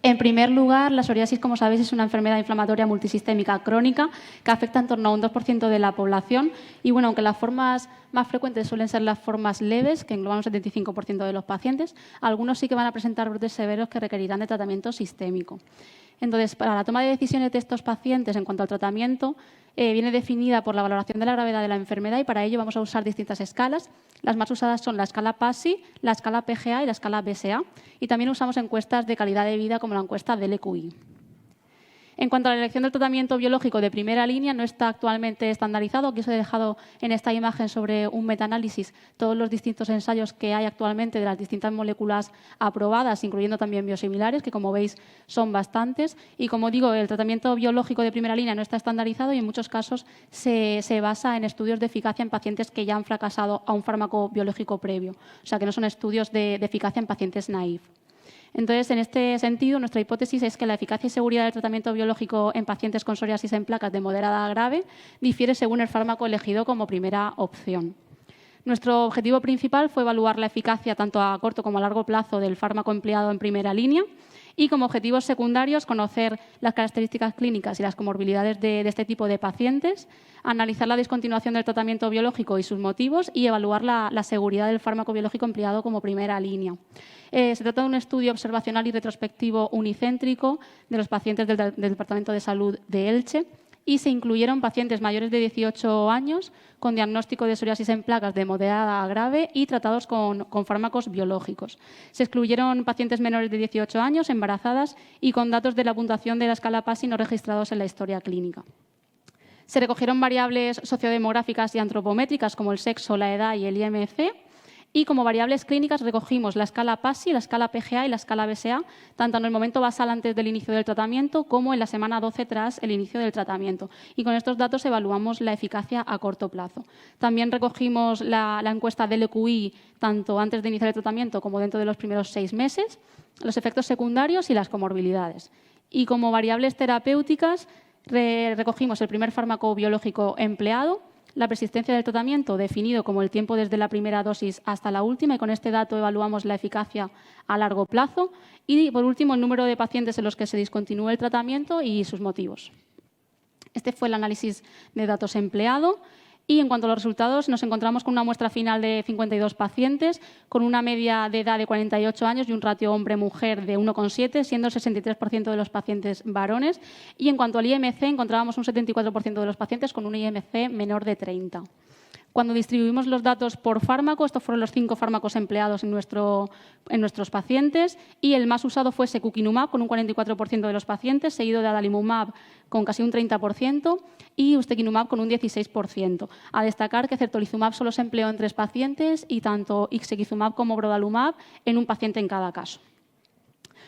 En primer lugar, la psoriasis, como sabéis, es una enfermedad inflamatoria multisistémica crónica que afecta en torno a un 2% de la población. Y bueno, aunque las formas más frecuentes suelen ser las formas leves, que engloban un 75% de los pacientes, algunos sí que van a presentar brotes severos que requerirán de tratamiento sistémico. Entonces, para la toma de decisiones de estos pacientes en cuanto al tratamiento, viene definida por la valoración de la gravedad de la enfermedad, y para ello vamos a usar distintas escalas. Las más usadas son la escala PASI, la escala PGA y la escala BSA. Y también usamos encuestas de calidad de vida como la encuesta del EQI. En cuanto a la elección del tratamiento biológico de primera línea, no está actualmente estandarizado. Aquí os he dejado en esta imagen sobre un metaanálisis todos los distintos ensayos que hay actualmente de las distintas moléculas aprobadas, incluyendo también biosimilares, que como veis son bastantes. Y como digo, el tratamiento biológico de primera línea no está estandarizado y en muchos casos se basa en estudios de eficacia en pacientes que ya han fracasado a un fármaco biológico previo. O sea, que no son estudios de eficacia en pacientes naïf. Entonces, en este sentido, nuestra hipótesis es que la eficacia y seguridad del tratamiento biológico en pacientes con psoriasis en placas de moderada a grave difiere según el fármaco elegido como primera opción. Nuestro objetivo principal fue evaluar la eficacia tanto a corto como a largo plazo del fármaco empleado en primera línea y, como objetivos secundarios, conocer las características clínicas y las comorbilidades de este tipo de pacientes, analizar la discontinuación del tratamiento biológico y sus motivos y evaluar la seguridad del fármaco biológico empleado como primera línea. Se trata de un estudio observacional y retrospectivo unicéntrico de los pacientes del Departamento de Salud de Elche, y se incluyeron pacientes mayores de 18 años con diagnóstico de psoriasis en placas de moderada a grave y tratados con fármacos biológicos. Se excluyeron pacientes menores de 18 años, embarazadas y con datos de la puntuación de la escala PASI no registrados en la historia clínica. Se recogieron variables sociodemográficas y antropométricas como el sexo, la edad y el IMC. Y como variables clínicas recogimos la escala PASI, la escala PGA y la escala BSA, tanto en el momento basal antes del inicio del tratamiento como en la semana 12 tras el inicio del tratamiento. Y con estos datos evaluamos la eficacia a corto plazo. También recogimos la encuesta del EQI tanto antes de iniciar el tratamiento como dentro de los primeros 6 meses, los efectos secundarios y las comorbilidades. Y como variables terapéuticas recogimos el primer fármaco biológico empleado, la persistencia del tratamiento, definido como el tiempo desde la primera dosis hasta la última, y con este dato evaluamos la eficacia a largo plazo. Y, por último, el número de pacientes en los que se discontinúa el tratamiento y sus motivos. Este fue el análisis de datos empleado. Y, en cuanto a los resultados, nos encontramos con una muestra final de 52 pacientes, con una media de edad de 48 años y un ratio hombre-mujer de 1,7, siendo el 63% de los pacientes varones. Y, en cuanto al IMC, encontrábamos un 74% de los pacientes con un IMC menor de 30. Cuando distribuimos los datos por fármaco, estos fueron los 5 fármacos empleados en nuestros pacientes, y el más usado fue secukinumab con un 44% de los pacientes, seguido de adalimumab con casi un 30% y ustekinumab con un 16%. A destacar que certolizumab solo se empleó en 3 pacientes y tanto ixekizumab como brodalumab en un paciente en cada caso.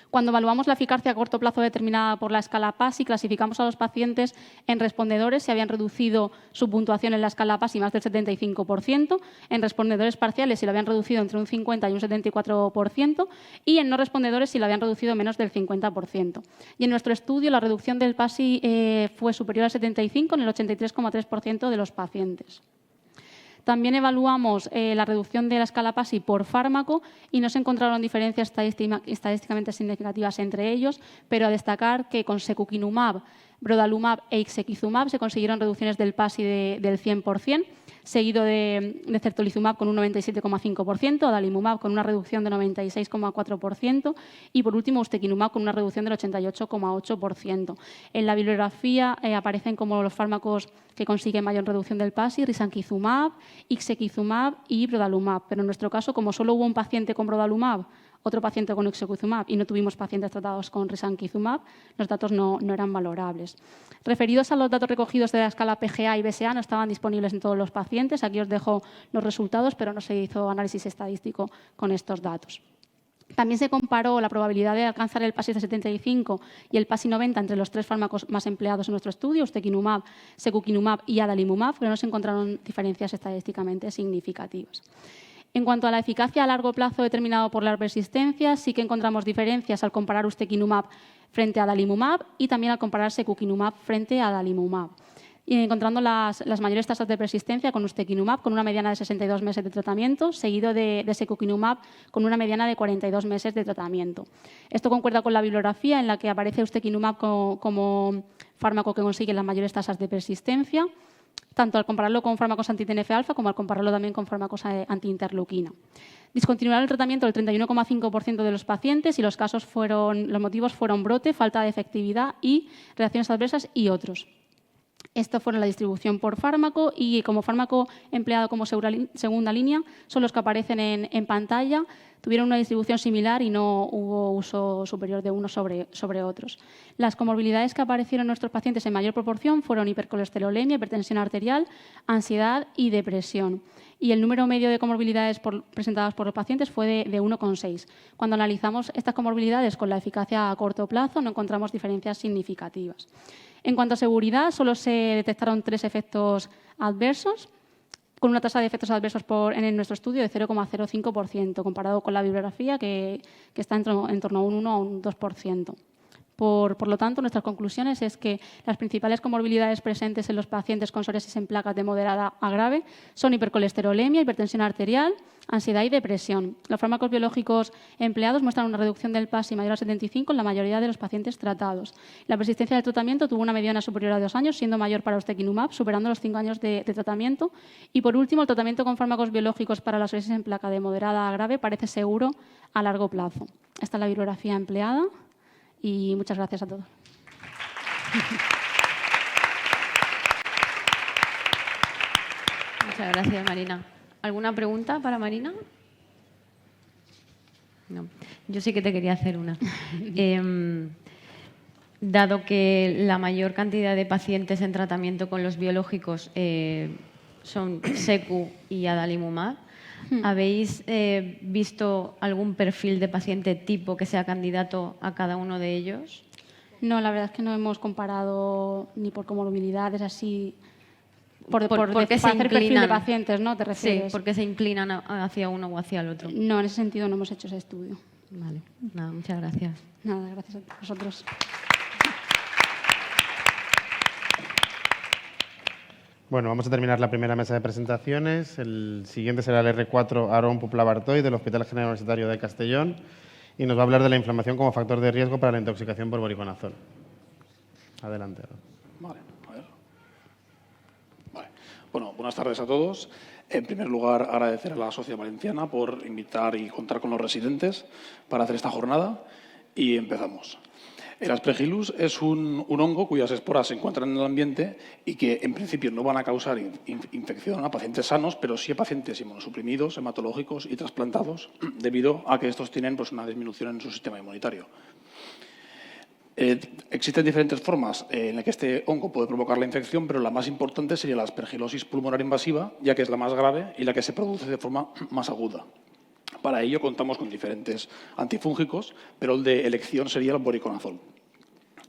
Cuando evaluamos la eficacia a corto plazo determinada por la escala PASI, clasificamos a los pacientes en respondedores si habían reducido su puntuación en la escala PASI más del 75%, en respondedores parciales si lo habían reducido entre un 50 y un 74% y en no respondedores si lo habían reducido menos del 50%. Y en nuestro estudio la reducción del PASI fue superior al 75 en el 83,3% de los pacientes. También evaluamos la reducción de la escala PASI por fármaco y no se encontraron diferencias estadísticamente significativas entre ellos, pero a destacar que con secukinumab, brodalumab e ixekizumab se consiguieron reducciones del PASI del 100%, seguido de certolizumab con un 97,5%, adalimumab con una reducción de 96,4% y, por último, ustekinumab con una reducción del 88,8%. En la bibliografía aparecen como los fármacos que consiguen mayor reducción del PASI, risankizumab, ixekizumab y brodalumab. Pero en nuestro caso, como solo hubo un paciente con brodalumab, otro paciente con ixekizumab y no tuvimos pacientes tratados con risankizumab, los datos no eran valorables. Referidos a los datos recogidos de la escala PGA y BSA, no estaban disponibles en todos los pacientes. Aquí os dejo los resultados, pero no se hizo análisis estadístico con estos datos. También se comparó la probabilidad de alcanzar el PASI de 75 y el PASI 90 entre los 3 fármacos más empleados en nuestro estudio, ustekinumab, secukinumab y adalimumab, pero no se encontraron diferencias estadísticamente significativas. En cuanto a la eficacia a largo plazo determinado por la persistencia, sí que encontramos diferencias al comparar ustekinumab frente a adalimumab y también al comparar secukinumab frente a adalimumab, y encontrando las mayores tasas de persistencia con ustekinumab con una mediana de 62 meses de tratamiento, seguido de secukinumab con una mediana de 42 meses de tratamiento. Esto concuerda con la bibliografía en la que aparece ustekinumab como fármaco que consigue las mayores tasas de persistencia, tanto al compararlo con fármacos anti-TNF-alfa como al compararlo también con fármacos anti-interleuquina. Discontinuaron el tratamiento el 31,5% de los pacientes y los motivos fueron brote, falta de efectividad y reacciones adversas y otros. Esto fue la distribución por fármaco y como fármaco empleado como segunda línea son los que aparecen en pantalla. Tuvieron una distribución similar y no hubo uso superior de uno sobre otros. Las comorbilidades que aparecieron en nuestros pacientes en mayor proporción fueron hipercolesterolemia, hipertensión arterial, ansiedad y depresión. Y el número medio de comorbilidades presentadas por los pacientes fue de 1,6. Cuando analizamos estas comorbilidades con la eficacia a corto plazo no encontramos diferencias significativas. En cuanto a seguridad, solo se detectaron 3 efectos adversos, con una tasa de efectos adversos en nuestro estudio de 0,05%, comparado con la bibliografía que está en torno a un 1 o un 2%. Por lo tanto, nuestras conclusiones es que las principales comorbilidades presentes en los pacientes con psoriasis en placas de moderada a grave son hipercolesterolemia, hipertensión arterial, ansiedad y depresión. Los fármacos biológicos empleados muestran una reducción del PASI mayor a 75 en la mayoría de los pacientes tratados. La persistencia del tratamiento tuvo una mediana superior a 2 años, siendo mayor para ustekinumab, superando los 5 años de tratamiento. Y, por último, el tratamiento con fármacos biológicos para la psoriasis en placa de moderada a grave parece seguro a largo plazo. Esta es la bibliografía empleada. Y muchas gracias a todos. Muchas gracias, Marina. ¿Alguna pregunta para Marina? No. Yo sí que te quería hacer una. Dado que la mayor cantidad de pacientes en tratamiento con los biológicos son secu y adalimumab, ¿habéis visto algún perfil de paciente tipo que sea candidato a cada uno de ellos? No, la verdad es que no hemos comparado ni por comorbilidades así, ¿Por qué para se hacer perfil inclinan? de pacientes, ¿no? ¿Te refieres? Sí, ¿por qué se inclinan hacia uno o hacia el otro? No, en ese sentido no hemos hecho ese estudio. Vale, nada, muchas gracias. Nada, gracias a vosotros. Bueno, vamos a terminar la primera mesa de presentaciones. El siguiente será el R4 Aarón Puplabartoy del Hospital General Universitario de Castellón y nos va a hablar de la inflamación como factor de riesgo para la intoxicación por boriconazol. Adelante, Aarón. Vale, a ver. Vale. Bueno, buenas tardes a todos. En primer lugar, agradecer a la Sociedad Valenciana por invitar y contar con los residentes para hacer esta jornada y empezamos. El Aspergillus es un hongo cuyas esporas se encuentran en el ambiente y que, en principio, no van a causar infección a pacientes sanos, pero sí a pacientes inmunosuprimidos, hematológicos y trasplantados, debido a que estos tienen una disminución en su sistema inmunitario. Existen diferentes formas en las que este hongo puede provocar la infección, pero la más importante sería la aspergilosis pulmonar invasiva, ya que es la más grave y la que se produce de forma más aguda. Para ello contamos con diferentes antifúngicos, pero el de elección sería el voriconazol.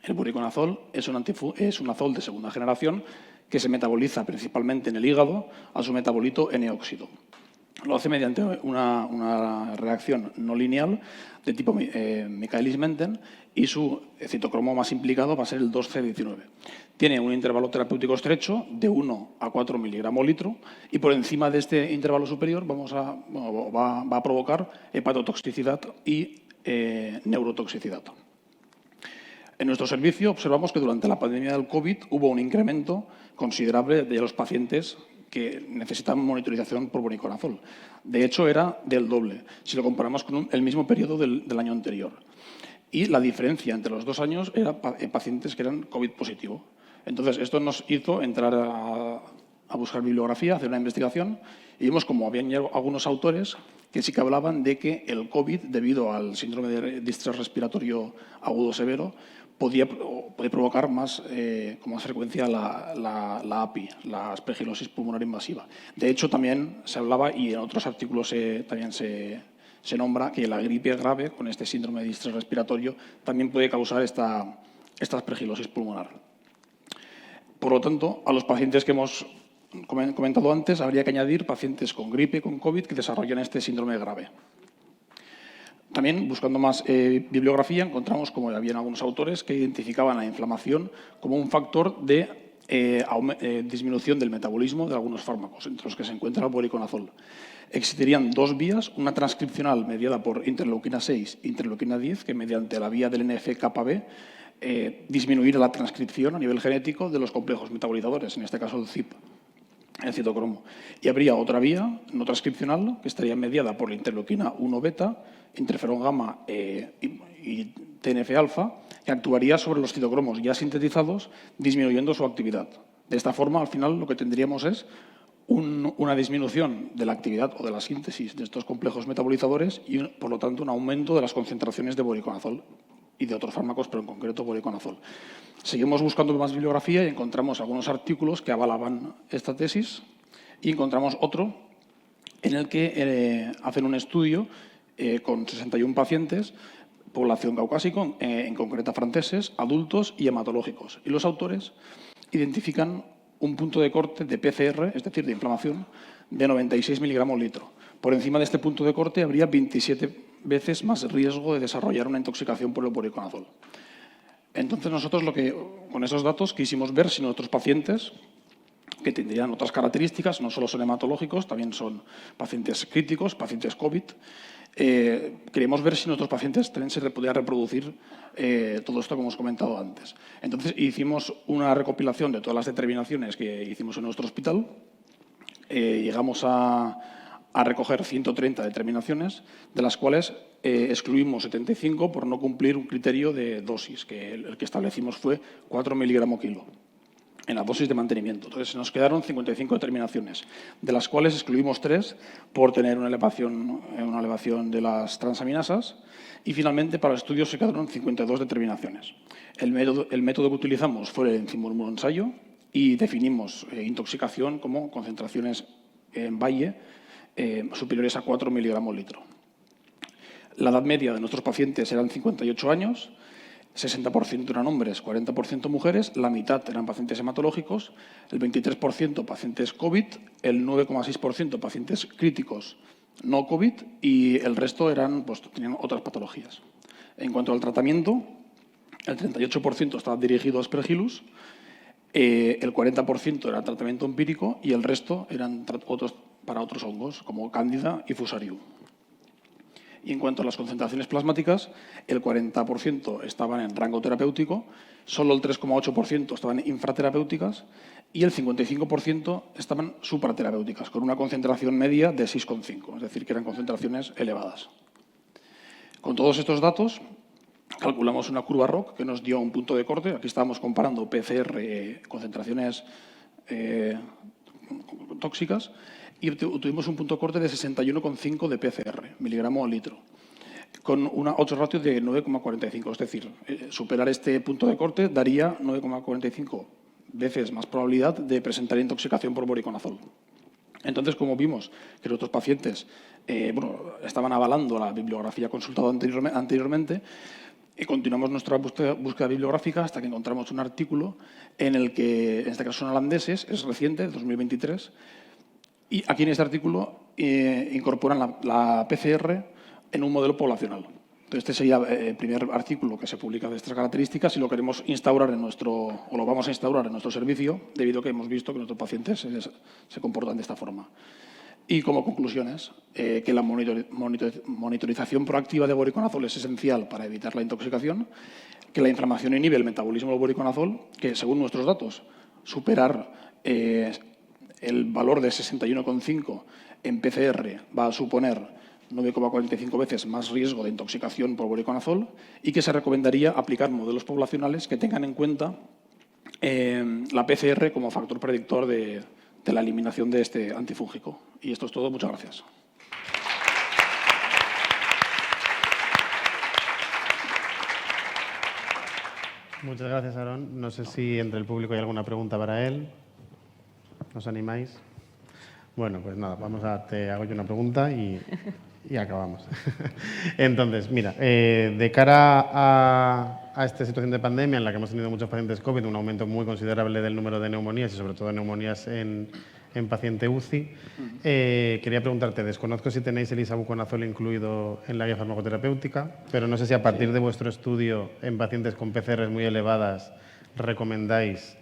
El voriconazol es un azol de segunda generación que se metaboliza principalmente en el hígado a su metabolito N-óxido. Lo hace mediante una reacción no lineal de tipo Michaelis-Menten y su citocromo más implicado va a ser el 2C19. Tiene un intervalo terapéutico estrecho de 1 a 4 miligramos litro y por encima de este intervalo superior va a provocar hepatotoxicidad y neurotoxicidad. En nuestro servicio observamos que durante la pandemia del COVID hubo un incremento considerable de los pacientes que necesitan monitorización por voriconazol. De hecho, era del doble, si lo comparamos con el mismo periodo del año anterior. Y la diferencia entre los 2 años era pacientes que eran COVID positivo. Entonces, esto nos hizo entrar a buscar bibliografía, hacer una investigación, y vimos como habían algunos autores que sí que hablaban de que el COVID, debido al síndrome de distrés respiratorio agudo severo, puede provocar con más frecuencia la API, la aspergilosis pulmonar invasiva. De hecho, también se hablaba, y en otros artículos también se nombra, que la gripe grave con este síndrome de distrés respiratorio también puede causar esta aspergilosis pulmonar. Por lo tanto, a los pacientes que hemos comentado antes, habría que añadir pacientes con gripe, con COVID, que desarrollan este síndrome grave. También, buscando más bibliografía, encontramos, como habían algunos autores, que identificaban la inflamación como un factor de disminución del metabolismo de algunos fármacos, entre los que se encuentra el voriconazol. Existirían 2 vías, una transcripcional mediada por interleuquina 6 e interleuquina 10, que mediante la vía del NF-κB disminuir la transcripción a nivel genético de los complejos metabolizadores, en este caso el CIP, el citocromo. Y habría otra vía no transcripcional que estaría mediada por la interleuquina 1-beta, interferón gamma y TNF-alfa, que actuaría sobre los citocromos ya sintetizados, disminuyendo su actividad. De esta forma, al final, lo que tendríamos es una disminución de la actividad o de la síntesis de estos complejos metabolizadores y, por lo tanto, un aumento de las concentraciones de voriconazol y de otros fármacos, pero en concreto voriconazol. Seguimos buscando más bibliografía y encontramos algunos artículos que avalaban esta tesis y encontramos otro en el que hacen un estudio con 61 pacientes, población caucásica, en concreto franceses, adultos y hematológicos. Y los autores identifican un punto de corte de PCR, es decir, de inflamación, de 96 miligramos litro. Por encima de este punto de corte habría 27 veces más riesgo de desarrollar una intoxicación por el voriconazol. Entonces, nosotros con esos datos quisimos ver si nuestros pacientes, que tendrían otras características, no solo son hematológicos, también son pacientes críticos, pacientes COVID, queremos ver si nuestros pacientes también se podía reproducir todo esto que hemos comentado antes. Entonces, hicimos una recopilación de todas las determinaciones que hicimos en nuestro hospital. Llegamos a recoger 130 determinaciones, de las cuales excluimos 75 por no cumplir un criterio de dosis, que el que establecimos fue 4 miligramos kilo en la dosis de mantenimiento. Entonces, nos quedaron 55 determinaciones, de las cuales excluimos 3 por tener una elevación de las transaminasas y, finalmente, para el estudio se quedaron 52 determinaciones. El método que utilizamos fue el enzimormuroensayo y definimos intoxicación como concentraciones en valle superiores a 4 miligramos litro. La edad media de nuestros pacientes eran 58 años, 60% eran hombres, 40% mujeres, la mitad eran pacientes hematológicos, el 23% pacientes COVID, el 9,6% pacientes críticos no COVID y el resto tenían otras patologías. En cuanto al tratamiento, el 38% estaba dirigido a Aspergillus, el 40% era tratamiento empírico y el resto eran para otros hongos, como Cándida y Fusarium. Y en cuanto a las concentraciones plasmáticas, el 40% estaban en rango terapéutico, solo el 3,8% estaban infraterapéuticas y el 55% estaban supraterapéuticas, con una concentración media de 6,5, es decir, que eran concentraciones elevadas. Con todos estos datos, calculamos una curva ROC que nos dio un punto de corte. Aquí estábamos comparando PCR, concentraciones tóxicas, y tuvimos un punto de corte de 61,5 de PCR, miligramo al litro, con otro ratio de 9,45. Es decir, superar este punto de corte daría 9,45 veces más probabilidad de presentar intoxicación por voriconazol. Entonces, como vimos que nuestros pacientes estaban avalando la bibliografía consultada anteriormente, y continuamos nuestra búsqueda bibliográfica hasta que encontramos un artículo en el que, en este caso son holandeses, es reciente, de 2023, y aquí en este artículo incorporan la PCR en un modelo poblacional. Entonces, este sería el primer artículo que se publica de estas características y lo queremos instaurar o lo vamos a instaurar en nuestro servicio, debido a que hemos visto que nuestros pacientes se comportan de esta forma. Y como conclusiones, que la monitorización proactiva de boriconazol es esencial para evitar la intoxicación, que la inflamación inhibe el metabolismo del boriconazol, que según nuestros datos, superar el valor de 61,5 en PCR va a suponer 9,45 veces más riesgo de intoxicación por boriconazol y que se recomendaría aplicar modelos poblacionales que tengan en cuenta la PCR como factor predictor de la eliminación de este antifúngico. Y esto es todo. Muchas gracias. Muchas gracias, Aarón. No sé si entre el público hay alguna pregunta para él. ¿Os animáis? Bueno, pues nada, te hago yo una pregunta y acabamos. Entonces, mira, de cara a esta situación de pandemia en la que hemos tenido muchos pacientes COVID, un aumento muy considerable del número de neumonías y sobre todo de neumonías en paciente UCI, quería preguntarte, desconozco si tenéis el isavuconazol incluido en la guía farmacoterapéutica, pero no sé si a partir de vuestro estudio en pacientes con PCRs muy elevadas recomendáis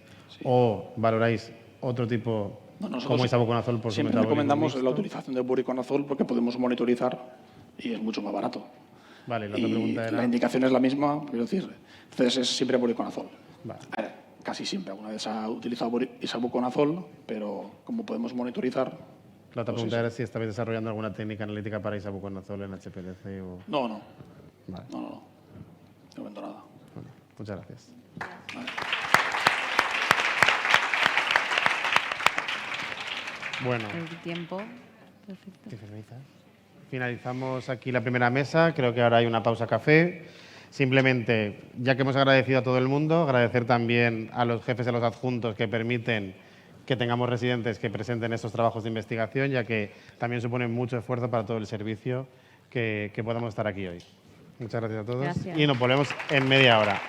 o valoráis otro tipo como isavuconazol por su siempre metabólico recomendamos mixto. la utilización del boriconazol porque podemos monitorizar y es mucho más barato. Vale, la otra pregunta era... La indicación es la misma, quiero decir, entonces es siempre boriconazol. Vale. Casi siempre, alguna vez se ha utilizado isavuconazol, pero como podemos monitorizar... La otra pregunta era si estabais desarrollando alguna técnica analítica para isavuconazol en HPLC o... No. Vale. No. De momento nada. Bueno, muchas gracias. Vale. Bueno. El tiempo. Perfecto. Finalizamos aquí la primera mesa. Creo que ahora hay una pausa café. Simplemente, ya que hemos agradecido a todo el mundo, agradecer también a los jefes y a los adjuntos que permiten que tengamos residentes que presenten estos trabajos de investigación, ya que también suponen mucho esfuerzo para todo el servicio que podamos estar aquí hoy. Muchas gracias a todos. Gracias. Y nos volvemos en media hora.